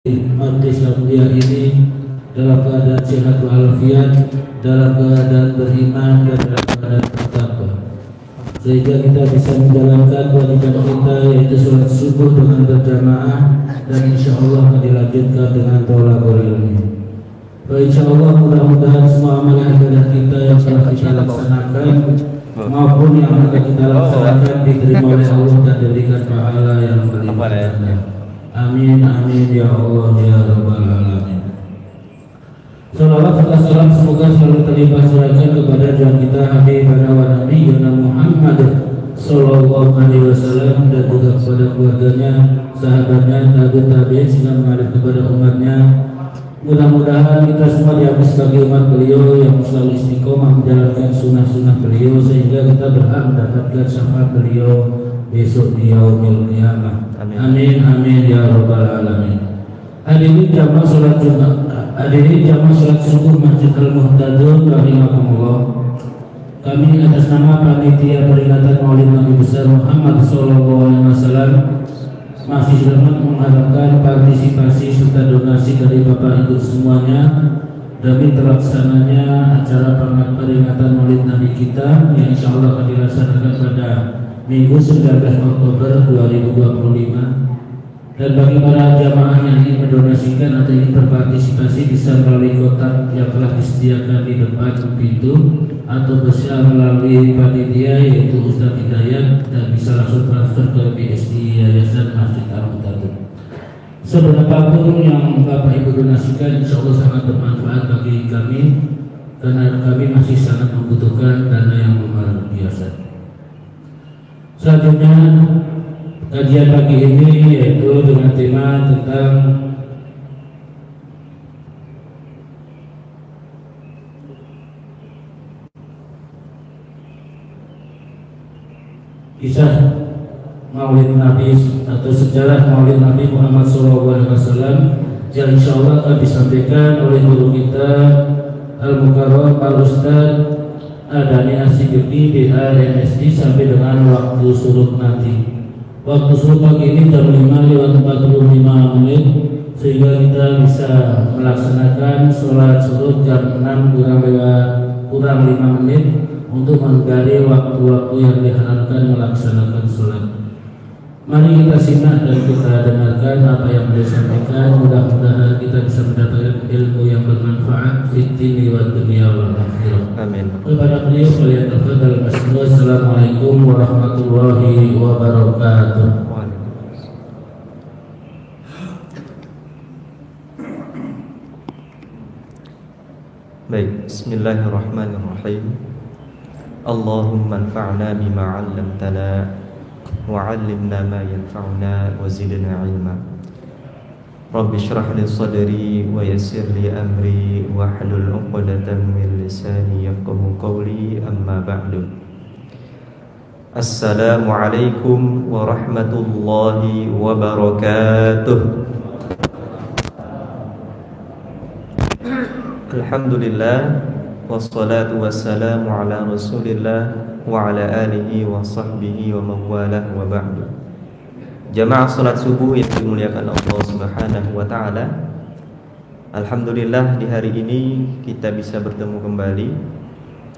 Majlis Aulia ini dalam keadaan sehat walafiat, dalam keadaan beriman dan dalam keadaan bertakwa, sehingga kita bisa menjalankan kewajiban kita, yaitu sholat subuh dengan berjamaah, dan insya Allah dilanjutkan dengan tholaqul ilmi. Insya Allah mudah-mudahan semua amal ibadah kita yang telah kita laksanakan maupun yang akan kita laksanakan diterima oleh Allah dan diberikan pahala yang berlimpah. Amin amin ya Allah ya rabbal alamin. Salawat serta salam semoga selalu terlimpah curahkan kepada junjungan kita Habibana wa Nabiyana Muhammad sallallahu alaihi wasallam, dan juga kepada keluarganya, sahabatnya, tabi'in sehingga mengalir kepada umatnya. Mudah-mudahan kita semua diambil sebagai umat beliau yang selalu istiqomah menjalankan sunnah-sunnah beliau, sehingga kita berhak mendapatkan syafaat beliau besok di yaumil qiyamah. Amin amin ya rabbal alamin. Hadirin jamaah salat Jumat, hadirin jamaah salat subuh Masjid Al-Muhtadun rahimakumullah. Kami atas nama panitia peringatan Maulid Nabi besar Muhammad sallallahu alaihi wasallam masih sangat mengharapkan partisipasi serta donasi dari Bapak Ibu semuanya demi terlaksananya acara peringatan Maulid Nabi kita yang insyaallah akan dilaksanakan pada Minggu 19 Oktober 2025. Dan bagi para jamaah yang ingin mendonasikan atau ingin berpartisipasi bisa melalui kotak yang telah disediakan di depan pintu, atau bisa melalui panitia yaitu Ustaz Hidayat, dan bisa langsung transfer ke BSI Yayasan Masjid Al-Muhtadun. Seberapapun yang Bapak Ibu donasikan insya Allah sangat bermanfaat bagi kami, karena kami masih sangat membutuhkan dana yang luar biasa. Selanjutnya kajian pagi ini yaitu dengan tema tentang kisah Maulid Nabi atau sejarah Maulid Nabi Muhammad SAW, yang insya Allah akan disampaikan oleh guru kita Al-Mukarram Al-Ustaz Adani Asyikirti BH MSD sampai dengan waktu surut nanti. Waktu surut pagi ini jam 5:45 menit, sehingga kita bisa melaksanakan sholat surut jam 6 kurang 5 menit untuk menghindari waktu-waktu yang diharapkan melaksanakan sholat. Mari kita simak dan kita dengarkan apa yang beliau sampaikan. Mudah-mudahan kita bisa mendapatkan ilmu yang bermanfaat fid dini wa dunya wal akhirah. Amin. Kepada beliau kalian tafadhal mas'ul. Assalamualaikum warahmatullahi wabarakatuh. Baik, bismillahirrahmanirrahim. Allahumma anfa'na bima 'allamtana wa'allimna ma yanfa'una wa zidna ilma. Rabbi shrah li sadri wa yassir li amri wa hlul 'uqdatam min lisani yafqahu qawli, amma ba'du. Assalamu alaikum warahmatullahi wabarakatuh. Alhamdulillah wassalatu wassalamu ala Rasulillah wa ala alihi wa sahbihi wa mawalah wa ba'du. Jamaah salat subuh yang dimuliakan Allah Subhanahu wa taala. Alhamdulillah di hari ini kita bisa bertemu kembali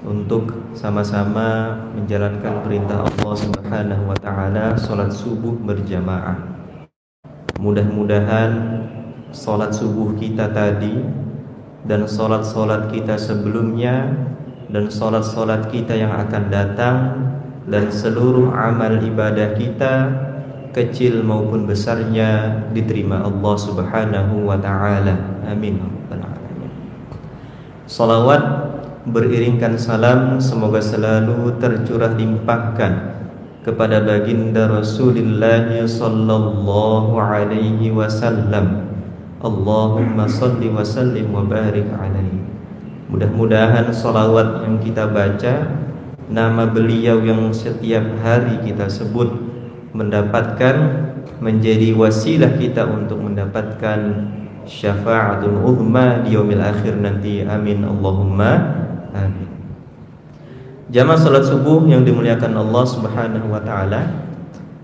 untuk sama-sama menjalankan perintah Allah Subhanahu wa taala, salat subuh berjamaah. Mudah-mudahan salat subuh kita tadi dan salat-salat kita sebelumnya dan salat-salat kita yang akan datang dan seluruh amal ibadah kita kecil maupun besarnya diterima Allah Subhanahu wa taala. Amin. Salawat beriringkan salam semoga selalu tercurah limpahkan kepada baginda Rasulullah sallallahu alaihi wasallam. Allahumma salli wa sallim wa barik alaihi. Mudah-mudahan salawat yang kita baca, nama beliau yang setiap hari kita sebut, mendapatkan menjadi wasilah kita untuk mendapatkan syafa'atul uzma di yaumil akhir nanti. Amin Allahumma amin. Jamaah salat subuh yang dimuliakan Allah Subhanahu wa taala,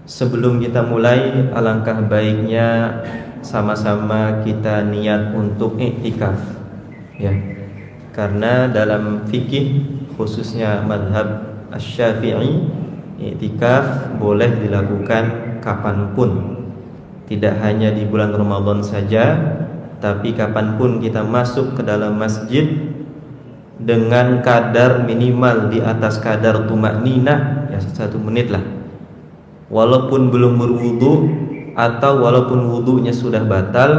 sebelum kita mulai alangkah baiknya sama-sama kita niat untuk i'tikaf, ya. Karena dalam fikih khususnya mazhab Asy-Syafi'i, i'tikaf boleh dilakukan kapanpun, tidak hanya di bulan Ramadan saja, tapi kapanpun kita masuk ke dalam masjid dengan kadar minimal di atas kadar tumakninah, ya 1 menit lah, walaupun belum berwudu atau walaupun wudunya sudah batal,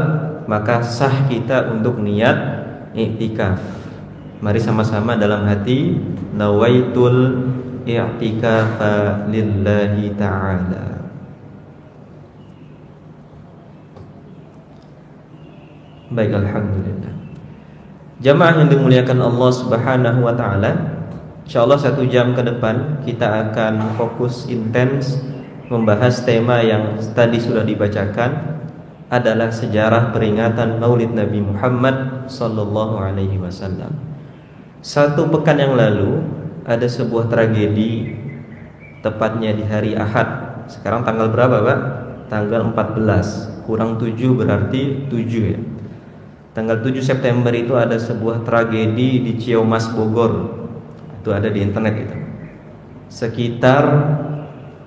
maka sah kita untuk niat i'tikaf. Mari sama-sama dalam hati, nawaitul i'tikafa lillahi ta'ala. Baik, alhamdulillah. Jamaah yang dimuliakan Allah Subhanahu wa taala, insyaallah 1 jam ke depan kita akan fokus intens membahas tema yang tadi sudah dibacakan, adalah sejarah peringatan Maulid Nabi Muhammad sallallahu alaihi wasallam. 1 pekan yang lalu ada sebuah tragedi, tepatnya di hari Ahad. Sekarang tanggal berapa, Pak? Tanggal 14 kurang 7 berarti 7, ya. Tanggal 7 September itu ada sebuah tragedi di Ciamas, Bogor. Itu ada di internet itu. Sekitar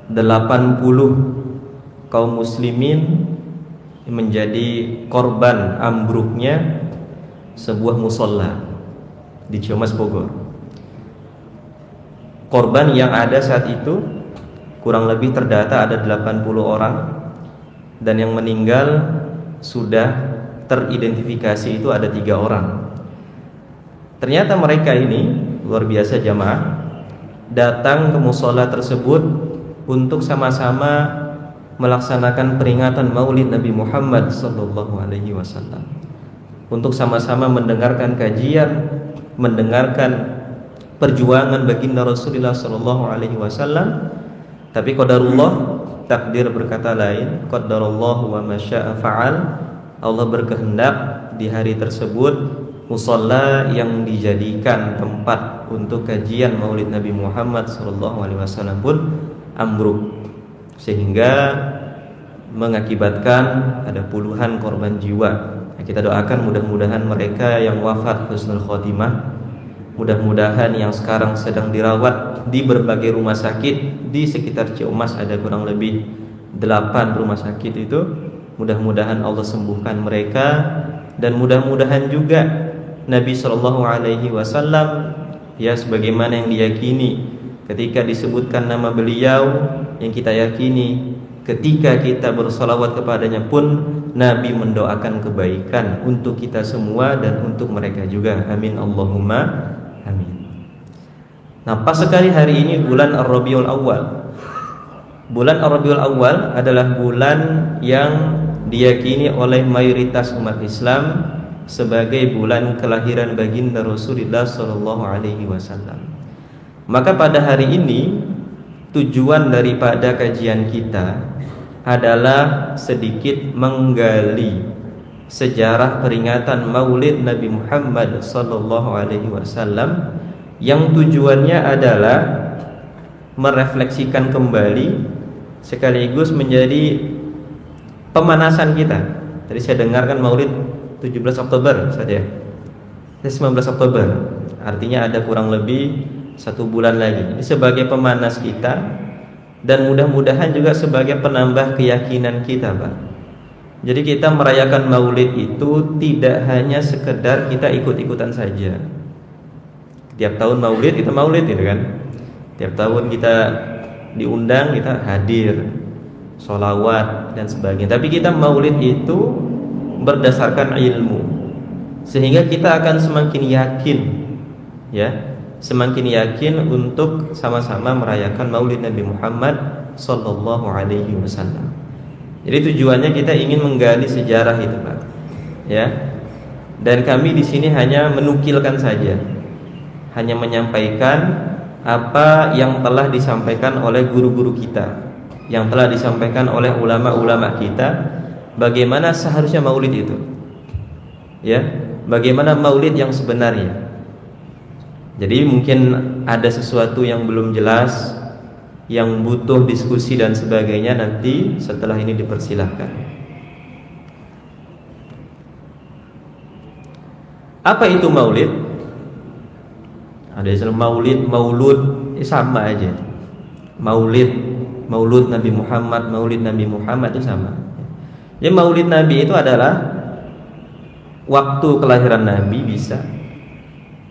80 kaum muslimin menjadi korban ambruknya sebuah musola di Ciamas, Bogor. Korban yang ada saat itu kurang lebih terdata ada 80 orang, dan yang meninggal sudah teridentifikasi itu ada 3 orang. Ternyata mereka ini luar biasa jamaah, datang ke musola tersebut untuk sama-sama melaksanakan peringatan Maulid Nabi Muhammad sallallahu alaihi wasallam, untuk sama-sama mendengarkan kajian, mendengarkan perjuangan baginda Rasulullah sallallahu alaihi wasallam. Tapi qadarullah, takdir berkata lain, qadarullah wa ma syaa fa'al. Allah berkehendak di hari tersebut musalla yang dijadikan tempat untuk kajian Maulid Nabi Muhammad SAW pun ambruk, sehingga mengakibatkan ada puluhan korban jiwa. Kita doakan mudah-mudahan mereka yang wafat husnul khotimah, mudah-mudahan yang sekarang sedang dirawat di berbagai rumah sakit di sekitar Ciamas, ada kurang lebih 8 rumah sakit itu, mudah-mudahan Allah sembuhkan mereka. Dan mudah-mudahan juga Nabi Shallallahu Alaihi Wasallam, ya sebagaimana yang diyakini ketika disebutkan nama beliau, yang kita yakini ketika kita bersalawat kepadanya pun Nabi mendoakan kebaikan untuk kita semua dan untuk mereka juga. Amin Allahumma amin. Nah, pas sekali hari ini bulan Ar-Rabiul Awal. Bulan Ar-Rabiul Awal adalah bulan yang diyakini oleh mayoritas umat Islam sebagai bulan kelahiran baginda Rasulullah sallallahu alaihi wasallam. Maka pada hari ini tujuan daripada kajian kita adalah sedikit menggali sejarah peringatan Maulid Nabi Muhammad sallallahu alaihi wasallam, yang tujuannya adalah merefleksikan kembali sekaligus menjadi pemanasan kita. Tadi saya dengarkan Maulid 17 Oktober saja. 19 Oktober. Artinya ada kurang lebih 1 bulan lagi. Ini sebagai pemanas kita, dan mudah-mudahan juga sebagai penambah keyakinan kita, Pak. Jadi kita merayakan Maulid itu tidak hanya sekedar kita ikut-ikutan saja. Tiap tahun Maulid kita Maulid gitu kan. Tiap tahun kita diundang, kita hadir, sholawat dan sebagainya. Tapi kita maulid itu berdasarkan ilmu, sehingga kita akan semakin yakin, ya, semakin yakin untuk sama-sama merayakan Maulid Nabi Muhammad sallallahu alaihi wasallam. Jadi tujuannya kita ingin menggali sejarah itu, Pak. Ya. Dan kami di sini hanya menukilkan saja. Hanya menyampaikan apa yang telah disampaikan oleh guru-guru kita, yang telah disampaikan oleh ulama-ulama kita, bagaimana seharusnya maulid itu, ya, bagaimana maulid yang sebenarnya. Jadi mungkin ada sesuatu yang belum jelas, yang butuh diskusi dan sebagainya, nanti setelah ini dipersilahkan. Apa itu maulid? Ada istilah maulid, maulud, sama aja. Maulud Nabi Muhammad, maulid Nabi Muhammad itu sama. Ya, maulid Nabi itu adalah waktu kelahiran Nabi bisa,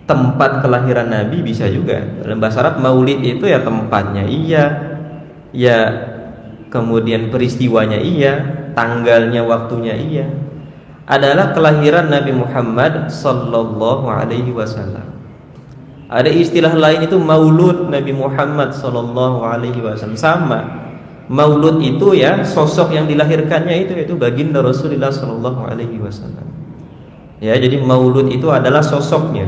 tempat kelahiran Nabi bisa juga. Dalam bahasa Arab maulid itu ya tempatnya iya, ya kemudian peristiwanya iya, tanggalnya, waktunya iya. Adalah kelahiran Nabi Muhammad sallallahu alaihi wasallam. Ada istilah lain itu maulud Nabi Muhammad sallallahu alaihi wasallam. Sama. Maulud itu ya sosok yang dilahirkannya itu baginda Rasulullah sallallahu alaihi wasallam. Ya, jadi maulud itu adalah sosoknya.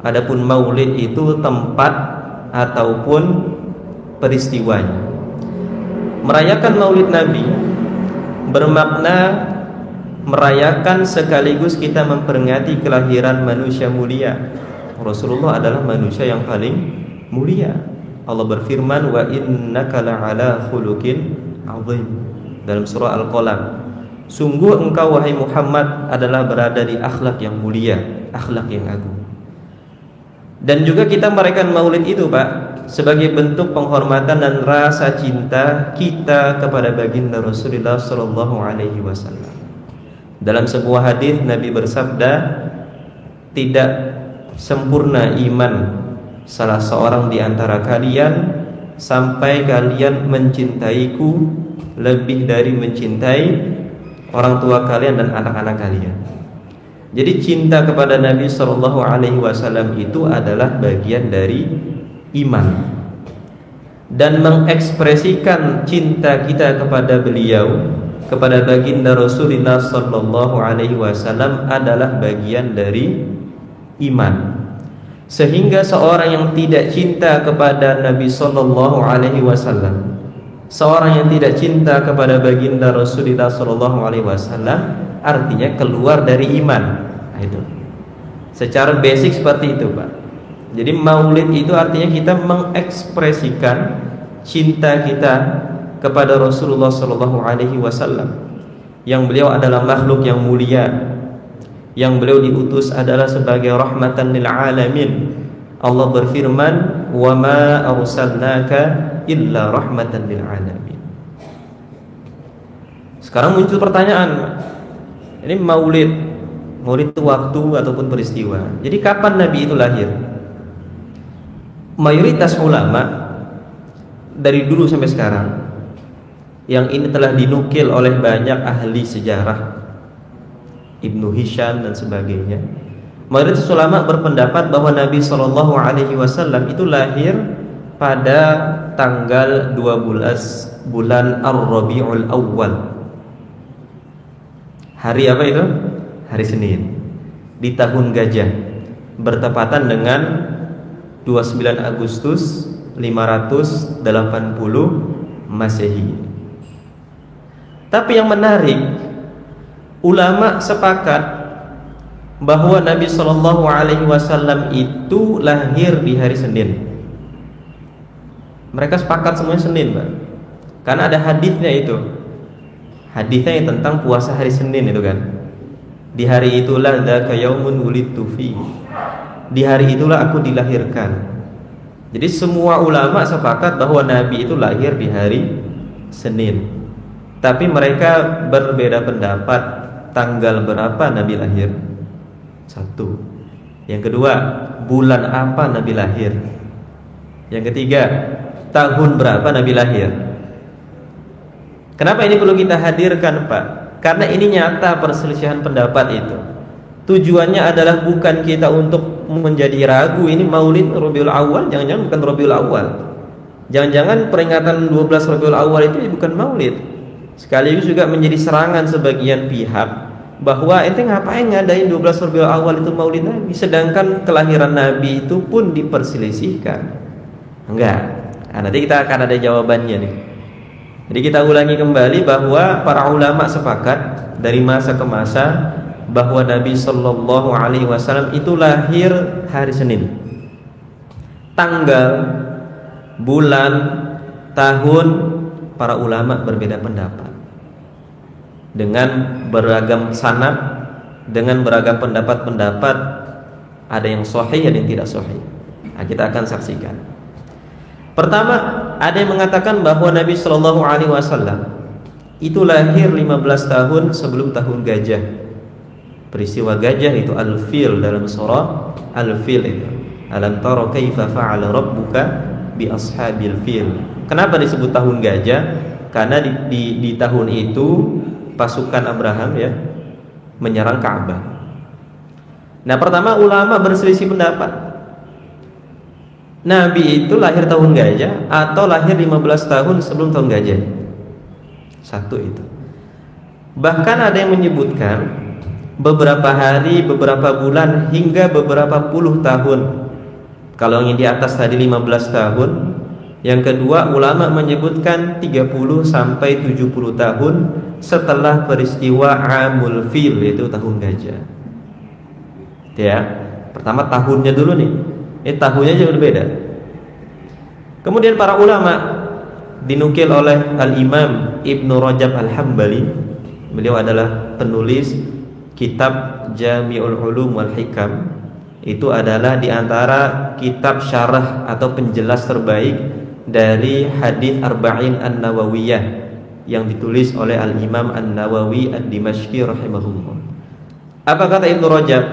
Adapun maulid itu tempat ataupun peristiwanya. Merayakan maulid Nabi bermakna merayakan sekaligus kita memperingati kelahiran manusia mulia. Rasulullah adalah manusia yang paling mulia. Allah berfirman, wa innaka la'ala khuluqin 'azim dalam surah Al-Qalam. Sungguh engkau wahai Muhammad adalah berada di akhlak yang mulia, akhlak yang agung. Dan juga kita merayakan maulid itu, Pak, sebagai bentuk penghormatan dan rasa cinta kita kepada baginda Rasulullah sallallahu alaihi wasallam. Dalam sebuah hadis Nabi bersabda, tidak sempurna iman salah seorang di antara kalian sampai kalian mencintaiku lebih dari mencintai orang tua kalian dan anak-anak kalian. Jadi cinta kepada Nabi Shallallahu Alaihi Wasallam itu adalah bagian dari iman, dan mengekspresikan cinta kita kepada beliau, kepada baginda Rasulullah Shallallahu Alaihi Wasallam adalah bagian dari iman. Sehingga seorang yang tidak cinta kepada Nabi Sallallahu Alaihi Wasallam, seorang yang tidak cinta kepada baginda Rasulullah Sallallahu Alaihi Wasallam, artinya keluar dari iman. Nah, itu secara basic seperti itu, Pak. Jadi maulid itu artinya kita mengekspresikan cinta kita kepada Rasulullah Sallallahu Alaihi Wasallam, yang beliau adalah makhluk yang mulia, yang beliau diutus adalah sebagai rahmatan lil alamin. Allah berfirman, wa ma arsalnaka illa rahmatan lil alamin. Sekarang muncul pertanyaan, ini maulid itu waktu ataupun peristiwa. Jadi kapan Nabi itu lahir? Mayoritas ulama dari dulu sampai sekarang, yang ini telah dinukil oleh banyak ahli sejarah, Ibnu Hisham dan sebagainya, mayoritas ulama berpendapat bahwa Nabi Shallallahu Alaihi Wasallam itu lahir pada tanggal 12 bulan Ar-Rabiul Awwal. Hari apa itu? Hari Senin di tahun Gajah, bertepatan dengan 29 Agustus 580 Masehi. Tapi yang menarik, ulama sepakat bahwa Nabi Shallallahu Alaihi Wasallam itu lahir di hari Senin. Mereka sepakat semuanya Senin, Pak. Karena ada hadisnya itu. Hadisnya yang tentang puasa hari Senin itu kan. Di hari itulah dzaka yaumun wulidtu fi. Di hari itulah aku dilahirkan. Jadi semua ulama sepakat bahwa Nabi itu lahir di hari Senin. Tapi mereka berbeda pendapat tanggal berapa Nabi lahir. Satu. Yang kedua, bulan apa Nabi lahir. Yang ketiga, tahun berapa Nabi lahir. Kenapa ini perlu kita hadirkan, Pak? Karena ini nyata perselisihan pendapat itu. Tujuannya adalah bukan kita untuk menjadi ragu ini maulid Rabiul Awal, jangan-jangan bukan Rabiul Awal. Jangan-jangan peringatan 12 Rabiul Awal itu bukan maulid. Sekaligus juga menjadi serangan sebagian pihak bahwa ente ngapain ngadain 12 Rabiul Awal itu maulid Nabi, sedangkan kelahiran Nabi itu pun diperselisihkan. Enggak. Nah, nanti kita akan ada jawabannya nih. Jadi kita ulangi kembali bahwa para ulama sepakat dari masa ke masa bahwa Nabi Shallallahu Alaihi Wasallam itu lahir hari Senin. Tanggal, bulan, tahun, para ulama berbeda pendapat dengan beragam sanad dengan beragam pendapat-pendapat, ada yang sahih, ada yang tidak sahih. Nah, kita akan saksikan. Pertama, ada yang mengatakan bahwa Nabi Shallallahu Alaihi Wasallam itu lahir 15 tahun sebelum tahun gajah. Peristiwa gajah itu al-fil dalam surah al-fil itu. Alam tara kaifa fa'ala rabbuka bi ashabil fil. Kenapa disebut tahun gajah? Karena di tahun itu pasukan Abraham ya menyerang Ka'bah. Nah, pertama ulama berselisih pendapat. Nabi itu lahir tahun gajah atau lahir 15 tahun sebelum tahun gajah. Satu itu. Bahkan ada yang menyebutkan beberapa hari, beberapa bulan, hingga beberapa puluh tahun. Kalau yang di atas tadi 15 tahun. Yang kedua, ulama menyebutkan 30 sampai 70 tahun setelah peristiwa Amul Fil, yaitu tahun gajah. Ya, pertama tahunnya dulu nih. Tahunnya juga berbeda. Kemudian para ulama dinukil oleh Al-Imam Ibnu Rajab Al-Hambali. Beliau adalah penulis kitab Jami'ul Ulum wal Hikam. Itu adalah diantara kitab syarah atau penjelas terbaik dari hadis Arba'in An-Nawawiyah yang ditulis oleh Al-Imam An-Nawawi Ad-Dimashqi rahimahullah. Apa kata Ibnu Rajab?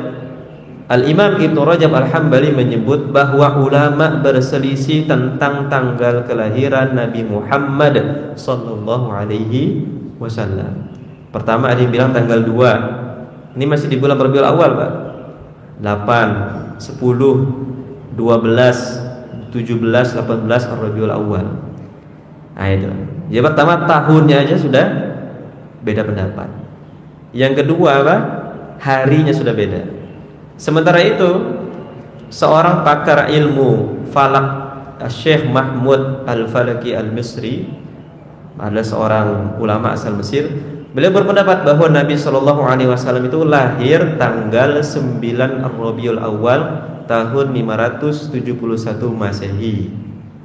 Al-Imam Ibnu Rajab Al-Hambali menyebut bahwa ulama berselisih tentang tanggal kelahiran Nabi Muhammad sallallahu alaihi wasallam. Pertama ada yang bilang tanggal 2. Ini masih di bulan Rabiul Awal, Pak. 8, 10, 12, 17, 18 Rabiul Awal. Nah itu. Jadi pertama tahunnya aja sudah beda pendapat. Yang kedua apa? Harinya sudah beda. Sementara itu, seorang pakar ilmu falak, Syekh Mahmud Al-Falaki Al-Misri, adalah seorang ulama asal Mesir. Beliau berpendapat bahwa Nabi Shallallahu Alaihi Wasallam itu lahir tanggal 9 Rabiul Awal tahun 571 Masehi.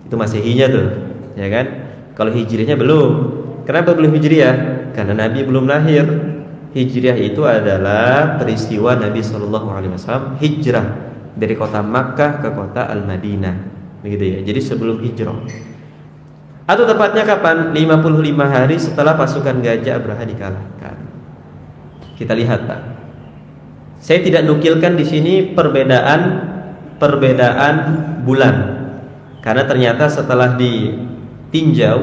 Itu Masehinya tuh, ya kan? Kalau Hijriahnya belum. Kenapa belum Hijriah? Karena Nabi belum lahir. Hijriah itu adalah peristiwa Nabi Shallallahu Alaihi Wasallam hijrah dari kota Makkah ke kota Al-Madinah, begitu ya. Jadi sebelum hijrah. Atau tepatnya kapan? 55 hari setelah pasukan gajah Abraha dikalahkan. Kita lihat, Pak. Saya tidak nukilkan di sini perbedaan bulan, karena ternyata setelah ditinjau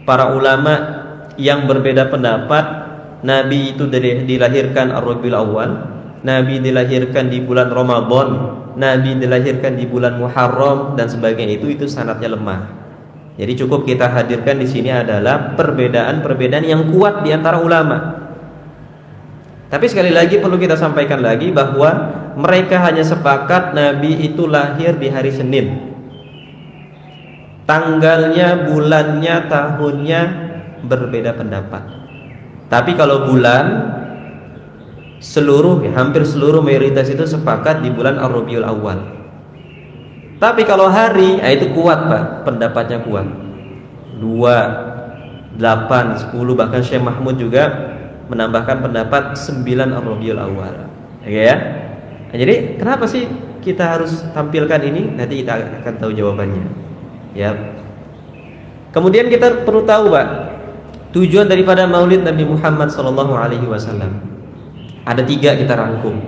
para ulama yang berbeda pendapat. Nabi itu dilahirkan Rabiul Awal, Nabi dilahirkan di bulan Ramadan, Nabi dilahirkan di bulan Muharram dan sebagainya, itu sanadnya lemah. Jadi cukup kita hadirkan di sini adalah perbedaan-perbedaan yang kuat di antara ulama. Tapi sekali lagi perlu kita sampaikan lagi bahwa mereka hanya sepakat Nabi itu lahir di hari Senin. Tanggalnya, bulannya, tahunnya berbeda pendapat. Tapi kalau bulan, hampir seluruh mayoritas itu sepakat di bulan Rabiul Awal. Tapi kalau hari, itu kuat, Pak, pendapatnya kuat. 2, 8, 10, bahkan Syekh Mahmud juga menambahkan pendapat 9 Rabiul Awal. Oke ya? Nah, jadi kenapa sih kita harus tampilkan ini? Nanti kita akan tahu jawabannya. Ya. Kemudian kita perlu tahu, Pak, tujuan daripada Maulid Nabi Muhammad SAW. Ada 3 kita rangkum.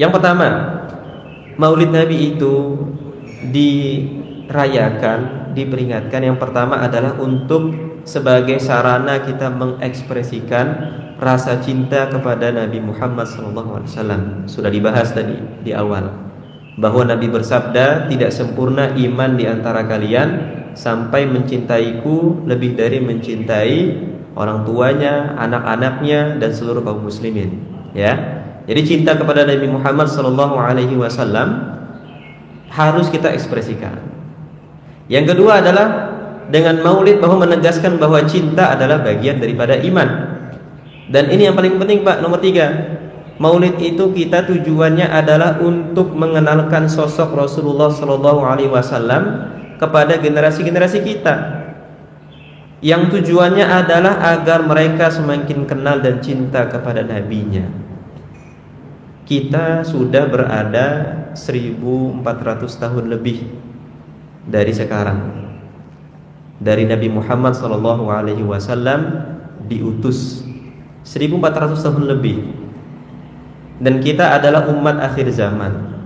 Yang pertama, Maulid Nabi itu dirayakan, diperingatkan. Yang pertama adalah untuk sebagai sarana kita mengekspresikan rasa cinta kepada Nabi Muhammad SAW. Sudah dibahas tadi di awal bahwa Nabi bersabda, tidak sempurna iman di antara kalian sampai mencintaiku lebih dari mencintai orang tuanya, anak-anaknya, dan seluruh kaum muslimin. Ya, jadi cinta kepada Nabi Muhammad SAW harus kita ekspresikan. Yang kedua adalah dengan Maulid bahwa menegaskan bahwa cinta adalah bagian daripada iman. Dan ini yang paling penting, Pak, nomor 3. Maulid itu kita tujuannya adalah untuk mengenalkan sosok Rasulullah SAW kepada generasi-generasi kita, yang tujuannya adalah agar mereka semakin kenal dan cinta kepada nabinya. kita sudah berada 1400 tahun lebih dari sekarang. Dari Nabi Muhammad SAW diutus 1400 tahun lebih. Dan kita adalah umat akhir zaman.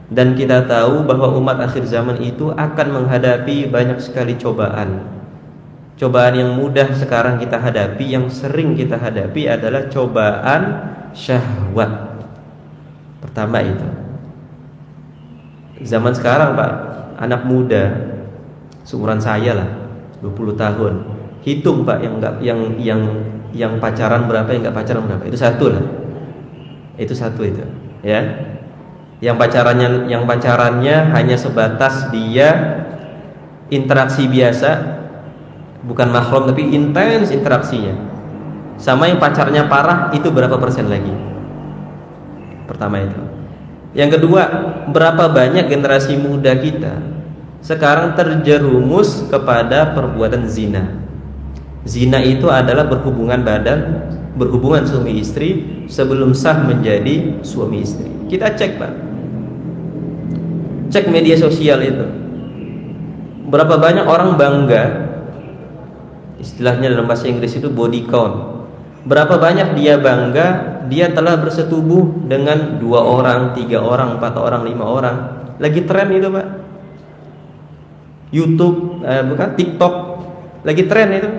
Dan kita tahu bahwa umat akhir zaman itu akan menghadapi banyak sekali cobaan. Cobaan yang mudah sekarang kita hadapi, yang sering kita hadapi adalah cobaan syahwat. Pertama itu. Zaman sekarang Pak, anak muda seumuran saya lah, 20 tahun. Hitung Pak yang pacaran berapa, yang enggak pacaran berapa. Itu satu lah. Itu satu itu, ya. Yang pacarannya hanya sebatas dia interaksi biasa, bukan mahram tapi intens interaksinya. Sama yang pacarnya parah, itu berapa persen lagi? Pertama itu. Yang kedua, berapa banyak generasi muda kita sekarang terjerumus kepada perbuatan zina. Zina itu adalah berhubungan badan, berhubungan suami istri sebelum sah menjadi suami istri. Kita cek Pak, cek media sosial itu. Berapa banyak orang bangga, istilahnya dalam bahasa Inggris itu body count. Berapa banyak dia bangga dia telah bersetubuh dengan 2 orang, 3 orang, 4 orang, 5 orang. Lagi tren itu Pak. YouTube, bukan TikTok, lagi tren itu.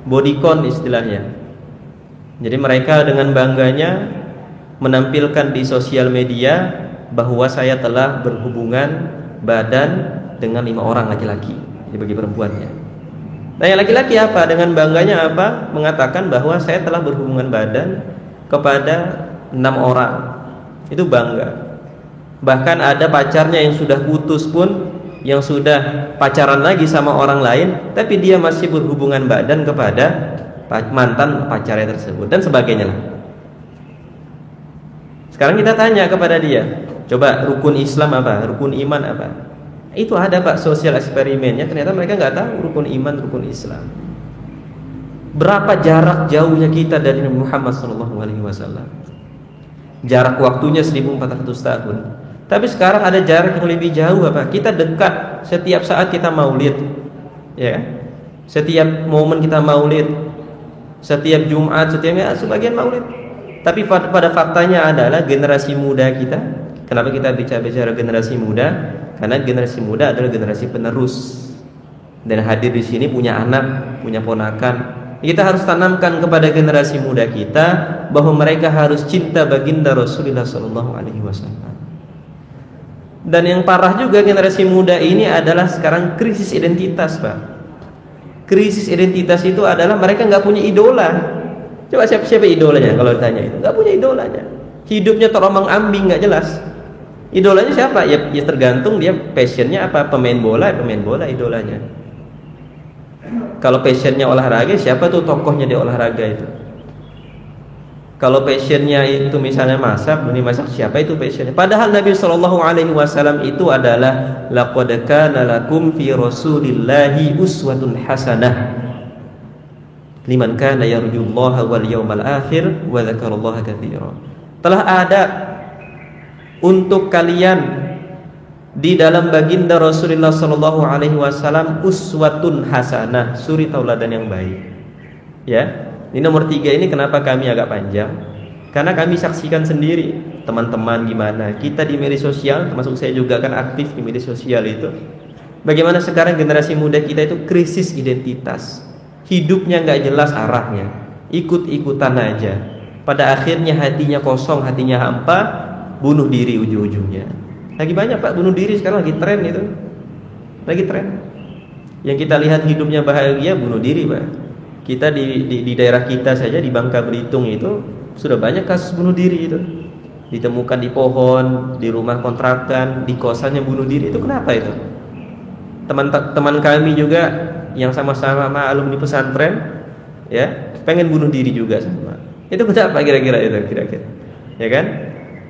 Body count istilahnya. Jadi mereka dengan bangganya menampilkan di sosial media bahwa saya telah berhubungan badan dengan 5 orang laki-laki. Ini bagi perempuannya. Nah yang laki-laki apa? Dengan bangganya apa? Mengatakan bahwa saya telah berhubungan badan kepada 6 orang. Itu bangga. Bahkan ada pacarnya yang sudah putus pun, yang sudah pacaran lagi sama orang lain, tapi dia masih berhubungan badan kepada mantan pacarnya tersebut, dan sebagainya lah. Sekarang kita tanya kepada dia, coba rukun Islam apa, rukun iman apa? Itu ada Pak sosial eksperimennya. Ternyata mereka nggak tahu rukun iman, rukun Islam. Berapa jarak jauhnya kita dari Nabi Muhammad SAW? Jarak waktunya 1400 tahun. Tapi sekarang ada jarak yang lebih jauh apa? Kita dekat setiap saat kita maulid, ya. Setiap momen kita maulid, setiap Jumat, sebagian maulid. Tapi pada faktanya adalah generasi muda kita. Kenapa kita bicara generasi muda? Karena generasi muda adalah generasi penerus. Dan hadir di sini punya anak, punya ponakan. Kita harus tanamkan kepada generasi muda kita bahwa mereka harus cinta baginda Rasulullah SAW. Dan yang parah juga generasi muda ini adalah sekarang krisis identitas Pak. Krisis identitas itu adalah mereka nggak punya idola. Coba siapa idolanya kalau ditanya itu? Nggak punya idolanya. Hidupnya terombang-ambing, nggak jelas. Idolanya siapa? Ya tergantung dia passionnya apa. Pemain bola idolanya. Kalau passionnya olahraga, siapa tuh tokohnya di olahraga itu? Kalau passionnya itu misalnya masak, siapa itu passionnya? Padahal Nabi SAW itu adalah laqad kana lakum fi Rasulillahi uswatun hasanah liman kana yarjullaha wal yawmal akhir wa dzakarallaha katsiran. Telah ada untuk kalian di dalam baginda Rasulullah SAW uswatun hasanah, suri tauladan yang baik. Ya. Ini nomor 3 ini kenapa kami agak panjang? Karena kami saksikan sendiri teman-teman gimana kita di media sosial, termasuk saya juga kan aktif di media sosial itu. Bagaimana sekarang generasi muda kita itu krisis identitas, hidupnya nggak jelas arahnya, ikut-ikutan aja. Pada akhirnya hatinya kosong, hatinya hampa, bunuh diri ujung-ujungnya. Lagi banyak Pak bunuh diri sekarang, lagi tren itu, lagi tren. Yang kita lihat hidupnya bahagia, bunuh diri Pak. Kita di daerah kita saja di Bangka Belitung itu sudah banyak kasus bunuh diri itu. Ditemukan di pohon, di rumah kontrakan, di kosannya bunuh diri. Itu kenapa itu? Teman kami juga yang sama-sama alumni pesantren, ya, pengen bunuh diri juga sama. Itu kenapa kira-kira itu? Kira-kira, ya kan?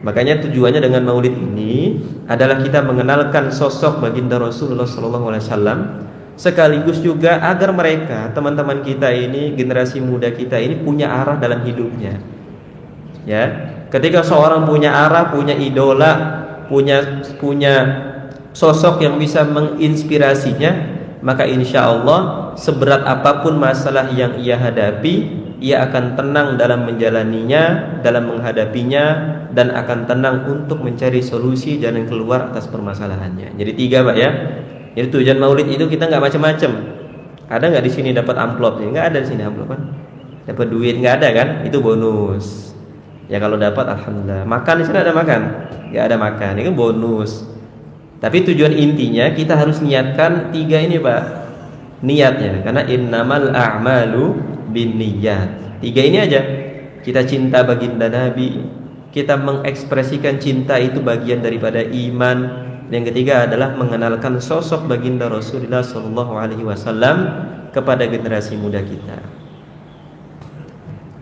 Makanya tujuannya dengan maulid ini adalah kita mengenalkan sosok baginda Rasulullah SAW. Sekaligus juga agar mereka, teman-teman kita ini, generasi muda kita ini punya arah dalam hidupnya. Ya, Ketika seorang punya arah, punya idola, punya sosok yang bisa menginspirasinya, maka insya Allah seberat apapun masalah yang ia hadapi, ia akan tenang dalam menjalaninya, dalam menghadapinya, dan akan tenang untuk mencari solusi jalan keluar atas permasalahannya. Jadi 3 Pak ya. Jadi tujuan maulid itu kita nggak macam-macam. Ada nggak di sini dapat amplop? Nggak ada di sini amplop kan? Dapat duit nggak ada kan? Itu bonus. Ya kalau dapat alhamdulillah. Makan di sini ada makan? Nggak ada makan. Itu bonus. Tapi tujuan intinya kita harus niatkan 3 ini Pak. Niatnya, karena innamal a'malu binniyat. 3 ini aja. Kita cinta baginda Nabi, kita mengekspresikan cinta itu bagian daripada iman. Yang ketiga adalah mengenalkan sosok baginda Rasulullah SAW kepada generasi muda kita.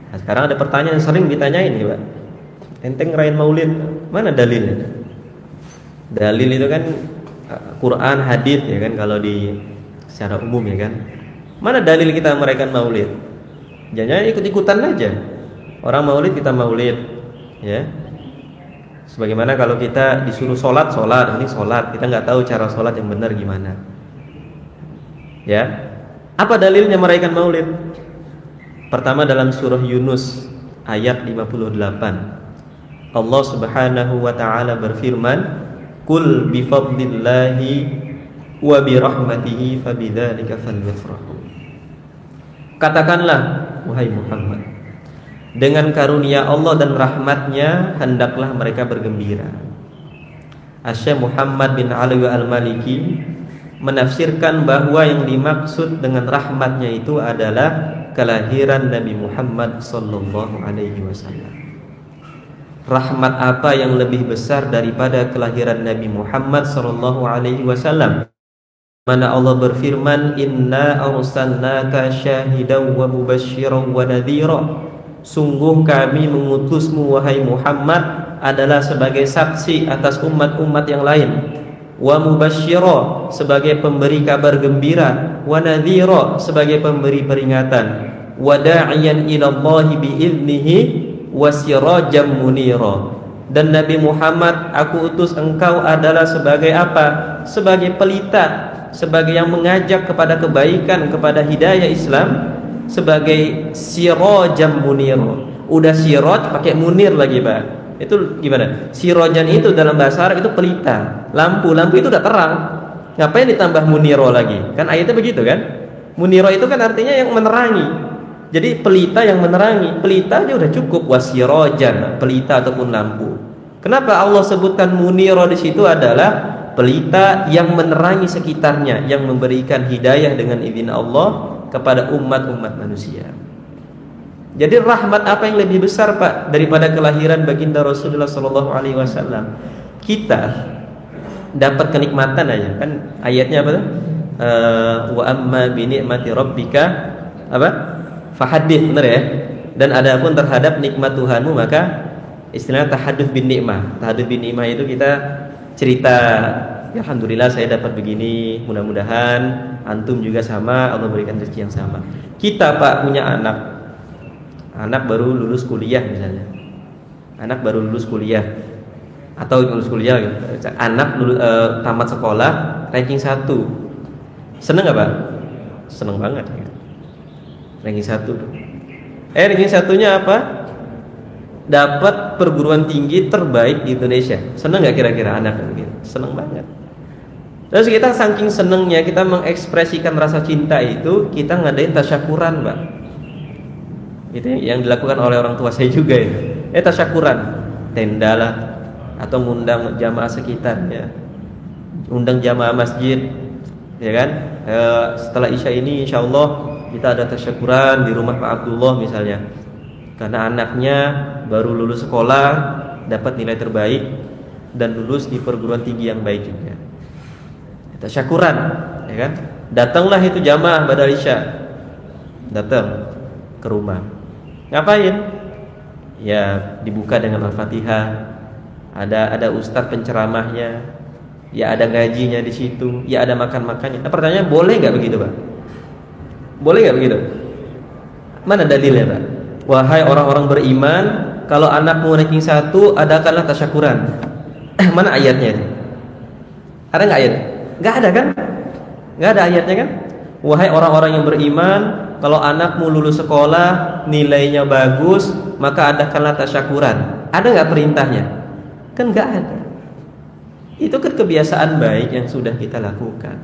Nah, sekarang ada pertanyaan yang sering ditanyain nih Pak. Ente ngerayain maulid, mana dalilnya? Dalil itu kan Quran, hadis ya kan, kalau di secara umum ya kan. Mana dalil kita merayakan maulid? Jangan ikut-ikutan aja. Orang maulid kita maulid, ya. Sebagaimana kalau kita disuruh sholat, ini sholat. Kita nggak tahu cara sholat yang benar gimana. Ya. Apa dalilnya merayakan maulid? Pertama dalam surah Yunus ayat 58. Allah Subhanahu wa taala berfirman, "Qul bi fadlillahi wa bi rahmatihi fabidzalika falyafrahu." Katakanlah wahai Muhammad, dengan karunia Allah dan rahmatnya hendaklah mereka bergembira. Asy Muhammad bin Ali al-Maliki menafsirkan bahwa yang dimaksud dengan rahmatnya itu adalah kelahiran Nabi Muhammad sallallahu alaihi wasallam. Rahmat apa yang lebih besar daripada kelahiran Nabi Muhammad sallallahu alaihi wasallam? Mana Allah berfirman, "Inna arsalnaka syahidan wa mubasysyiran wa nadhira." Sungguh kami mengutusmu wahai Muhammad adalah sebagai saksi atas umat-umat yang lain, wa mubasysyiran sebagai pemberi kabar gembira, wa nadhira sebagai pemberi peringatan, wa da'iyan ila Allah bi'idnihi wa sirajan munira. Dan Nabi Muhammad, aku utus engkau adalah sebagai apa? Sebagai pelita, sebagai yang mengajak kepada kebaikan, kepada hidayah Islam, sebagai sirajan munir. Udah siraj pakai munir lagi Pak. Itu gimana? Sirajan itu dalam bahasa Arab itu pelita, lampu itu udah terang. Ngapain ditambah muniro lagi? Kan ayatnya begitu kan? Muniro itu kan artinya yang menerangi. Jadi pelita yang menerangi. Pelita aja udah cukup, wasirajan, pelita ataupun lampu. Kenapa Allah sebutkan muniro di situ adalah pelita yang menerangi sekitarnya, yang memberikan hidayah dengan izin Allah kepada umat-umat manusia. Jadi rahmat apa yang lebih besar Pak daripada kelahiran baginda Rasulullah SAW? Kita dapat kenikmatan aja kan, ayatnya apa tuh? Wa amma bi ni'mati rabbika apa? Fahadits, benar ya? Dan adapun terhadap nikmat Tuhanmu maka istilahnya tahadduts bin ni'mah. Tahadduts bin ni'mah itu kita cerita, ya alhamdulillah saya dapat begini, mudah-mudahan antum juga sama, Allah berikan rezeki yang sama. Kita Pak punya anak baru lulus kuliah misalnya, anak baru lulus kuliah atau lulus kuliah, anak tamat sekolah ranking 1, seneng nggak Pak? Seneng banget ya. Ranking 1 ranking 1-nya apa? Dapat perguruan tinggi terbaik di Indonesia. Seneng nggak kira-kira anak begitu? Seneng banget. Terus kita saking senengnya kita mengekspresikan rasa cinta itu, kita ngadain tasyakuran Pak. Itu yang dilakukan oleh orang tua saya juga itu. Tasyakuran, tenda lah, atau ngundang jamaah sekitar ya, undang jamaah masjid, ya kan? Setelah isya ini insya Allah kita ada tasyakuran di rumah Pak Abdullah misalnya, karena anaknya baru lulus sekolah, dapat nilai terbaik dan lulus di perguruan tinggi yang baik juga. Tasyakuran, ya kan? Datanglah itu jamaah badal isya, datang ke rumah. Ngapain? Ya dibuka dengan Al-Fatihah, ada ustadz penceramahnya, ya ada gajinya di situ, ya ada makan-makannya. Nah, pertanyaan, boleh nggak begitu Pak? Boleh nggak begitu? Mana dalilnya Pak? Wahai orang-orang beriman, kalau anakmu ranking 1, adakanlah tasyakuran. Mana ayatnya? Ada nggak ayat? Nggak ada kan? Nggak ada ayatnya kan? Wahai orang-orang yang beriman, kalau anakmu lulus sekolah, nilainya bagus, maka adakanlah tasyakuran. Ada nggak perintahnya? Kan nggak ada. Itu kan kebiasaan baik yang sudah kita lakukan.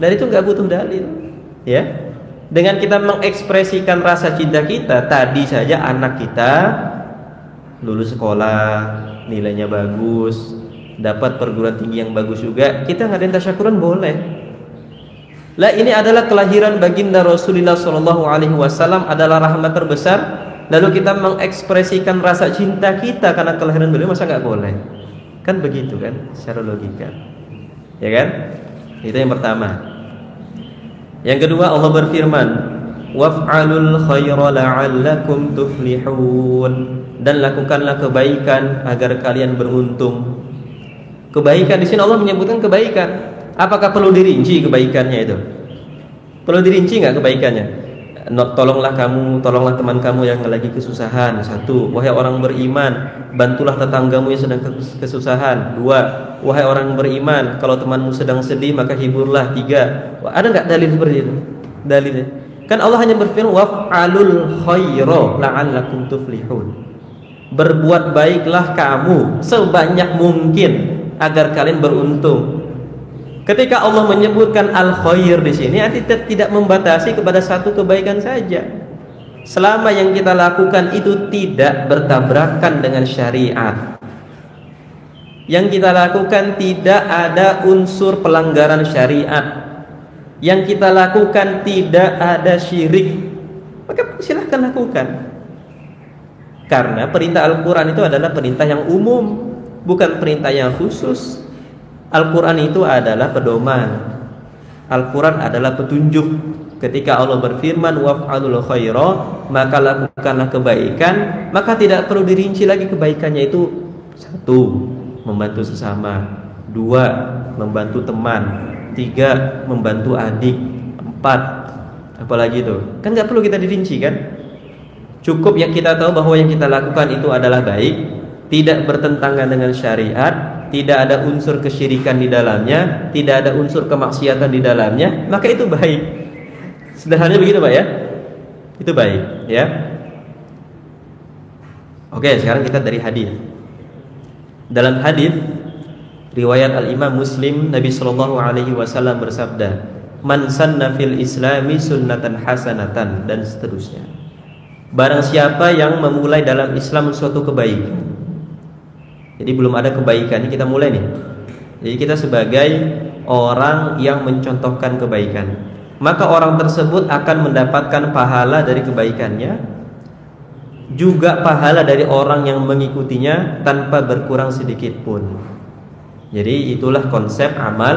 Dan itu nggak butuh dalil, ya. Dengan kita mengekspresikan rasa cinta kita, tadi saja anak kita lulus sekolah, nilainya bagus, dapat perguruan tinggi yang bagus juga, kita ngadain tasyakuran boleh. Lah ini adalah kelahiran baginda Rasulullah SAW, adalah rahmat terbesar. Lalu kita mengekspresikan rasa cinta kita karena kelahiran beliau, masa nggak boleh? Kan begitu kan, secara logika, ya kan? Itu yang pertama. Yang kedua, Allah berfirman, waf'alul khaira la'allakum tuflihun, dan lakukanlah kebaikan agar kalian beruntung. Kebaikan di sini Allah menyebutkan kebaikan. Apakah perlu dirinci kebaikannya itu? Perlu dirinci nggak kebaikannya? Tolonglah teman kamu yang lagi kesusahan. 1. Wahai orang beriman, bantulah tetanggamu yang sedang kesusahan. 2. Wahai orang beriman, kalau temanmu sedang sedih maka hiburlah. 3. Ada nggak dalil seperti itu? Dalilnya kan Allah hanya berfirman, waf'alul khaira la'allakum tuflihun. Berbuat baiklah kamu sebanyak mungkin agar kalian beruntung. Ketika Allah menyebutkan al-khair di sini, tidak membatasi kepada satu kebaikan saja. Selama yang kita lakukan itu tidak bertabrakan dengan syariat, yang kita lakukan tidak ada unsur pelanggaran syariat, yang kita lakukan tidak ada syirik, maka silahkan lakukan. Karena perintah Al-Quran itu adalah perintah yang umum, bukan perintah yang khusus. Al-Quran itu adalah pedoman, Al-Quran adalah petunjuk. Ketika Allah berfirman waf'alul khaira, maka lakukanlah kebaikan, maka tidak perlu dirinci lagi kebaikannya itu. 1. Membantu sesama. 2. Membantu teman. 3. Membantu adik. 4. Apalagi itu? Kan nggak perlu kita dirinci kan? Cukup yang kita tahu bahwa yang kita lakukan itu adalah baik, tidak bertentangan dengan syariat, tidak ada unsur kesyirikan di dalamnya, tidak ada unsur kemaksiatan di dalamnya, maka itu baik. Sederhananya begitu Pak ya? Itu baik ya. Oke, sekarang kita dari hadis. Dalam hadis riwayat Al-Imam Muslim, Nabi SAW bersabda, man sanna fil islami sunnatan hasanatan, dan seterusnya. Barang siapa yang memulai dalam Islam suatu kebaikan. Jadi belum ada kebaikan, ini kita mulai nih. Jadi kita sebagai orang yang mencontohkan kebaikan, maka orang tersebut akan mendapatkan pahala dari kebaikannya, juga pahala dari orang yang mengikutinya tanpa berkurang sedikit pun. Jadi itulah konsep amal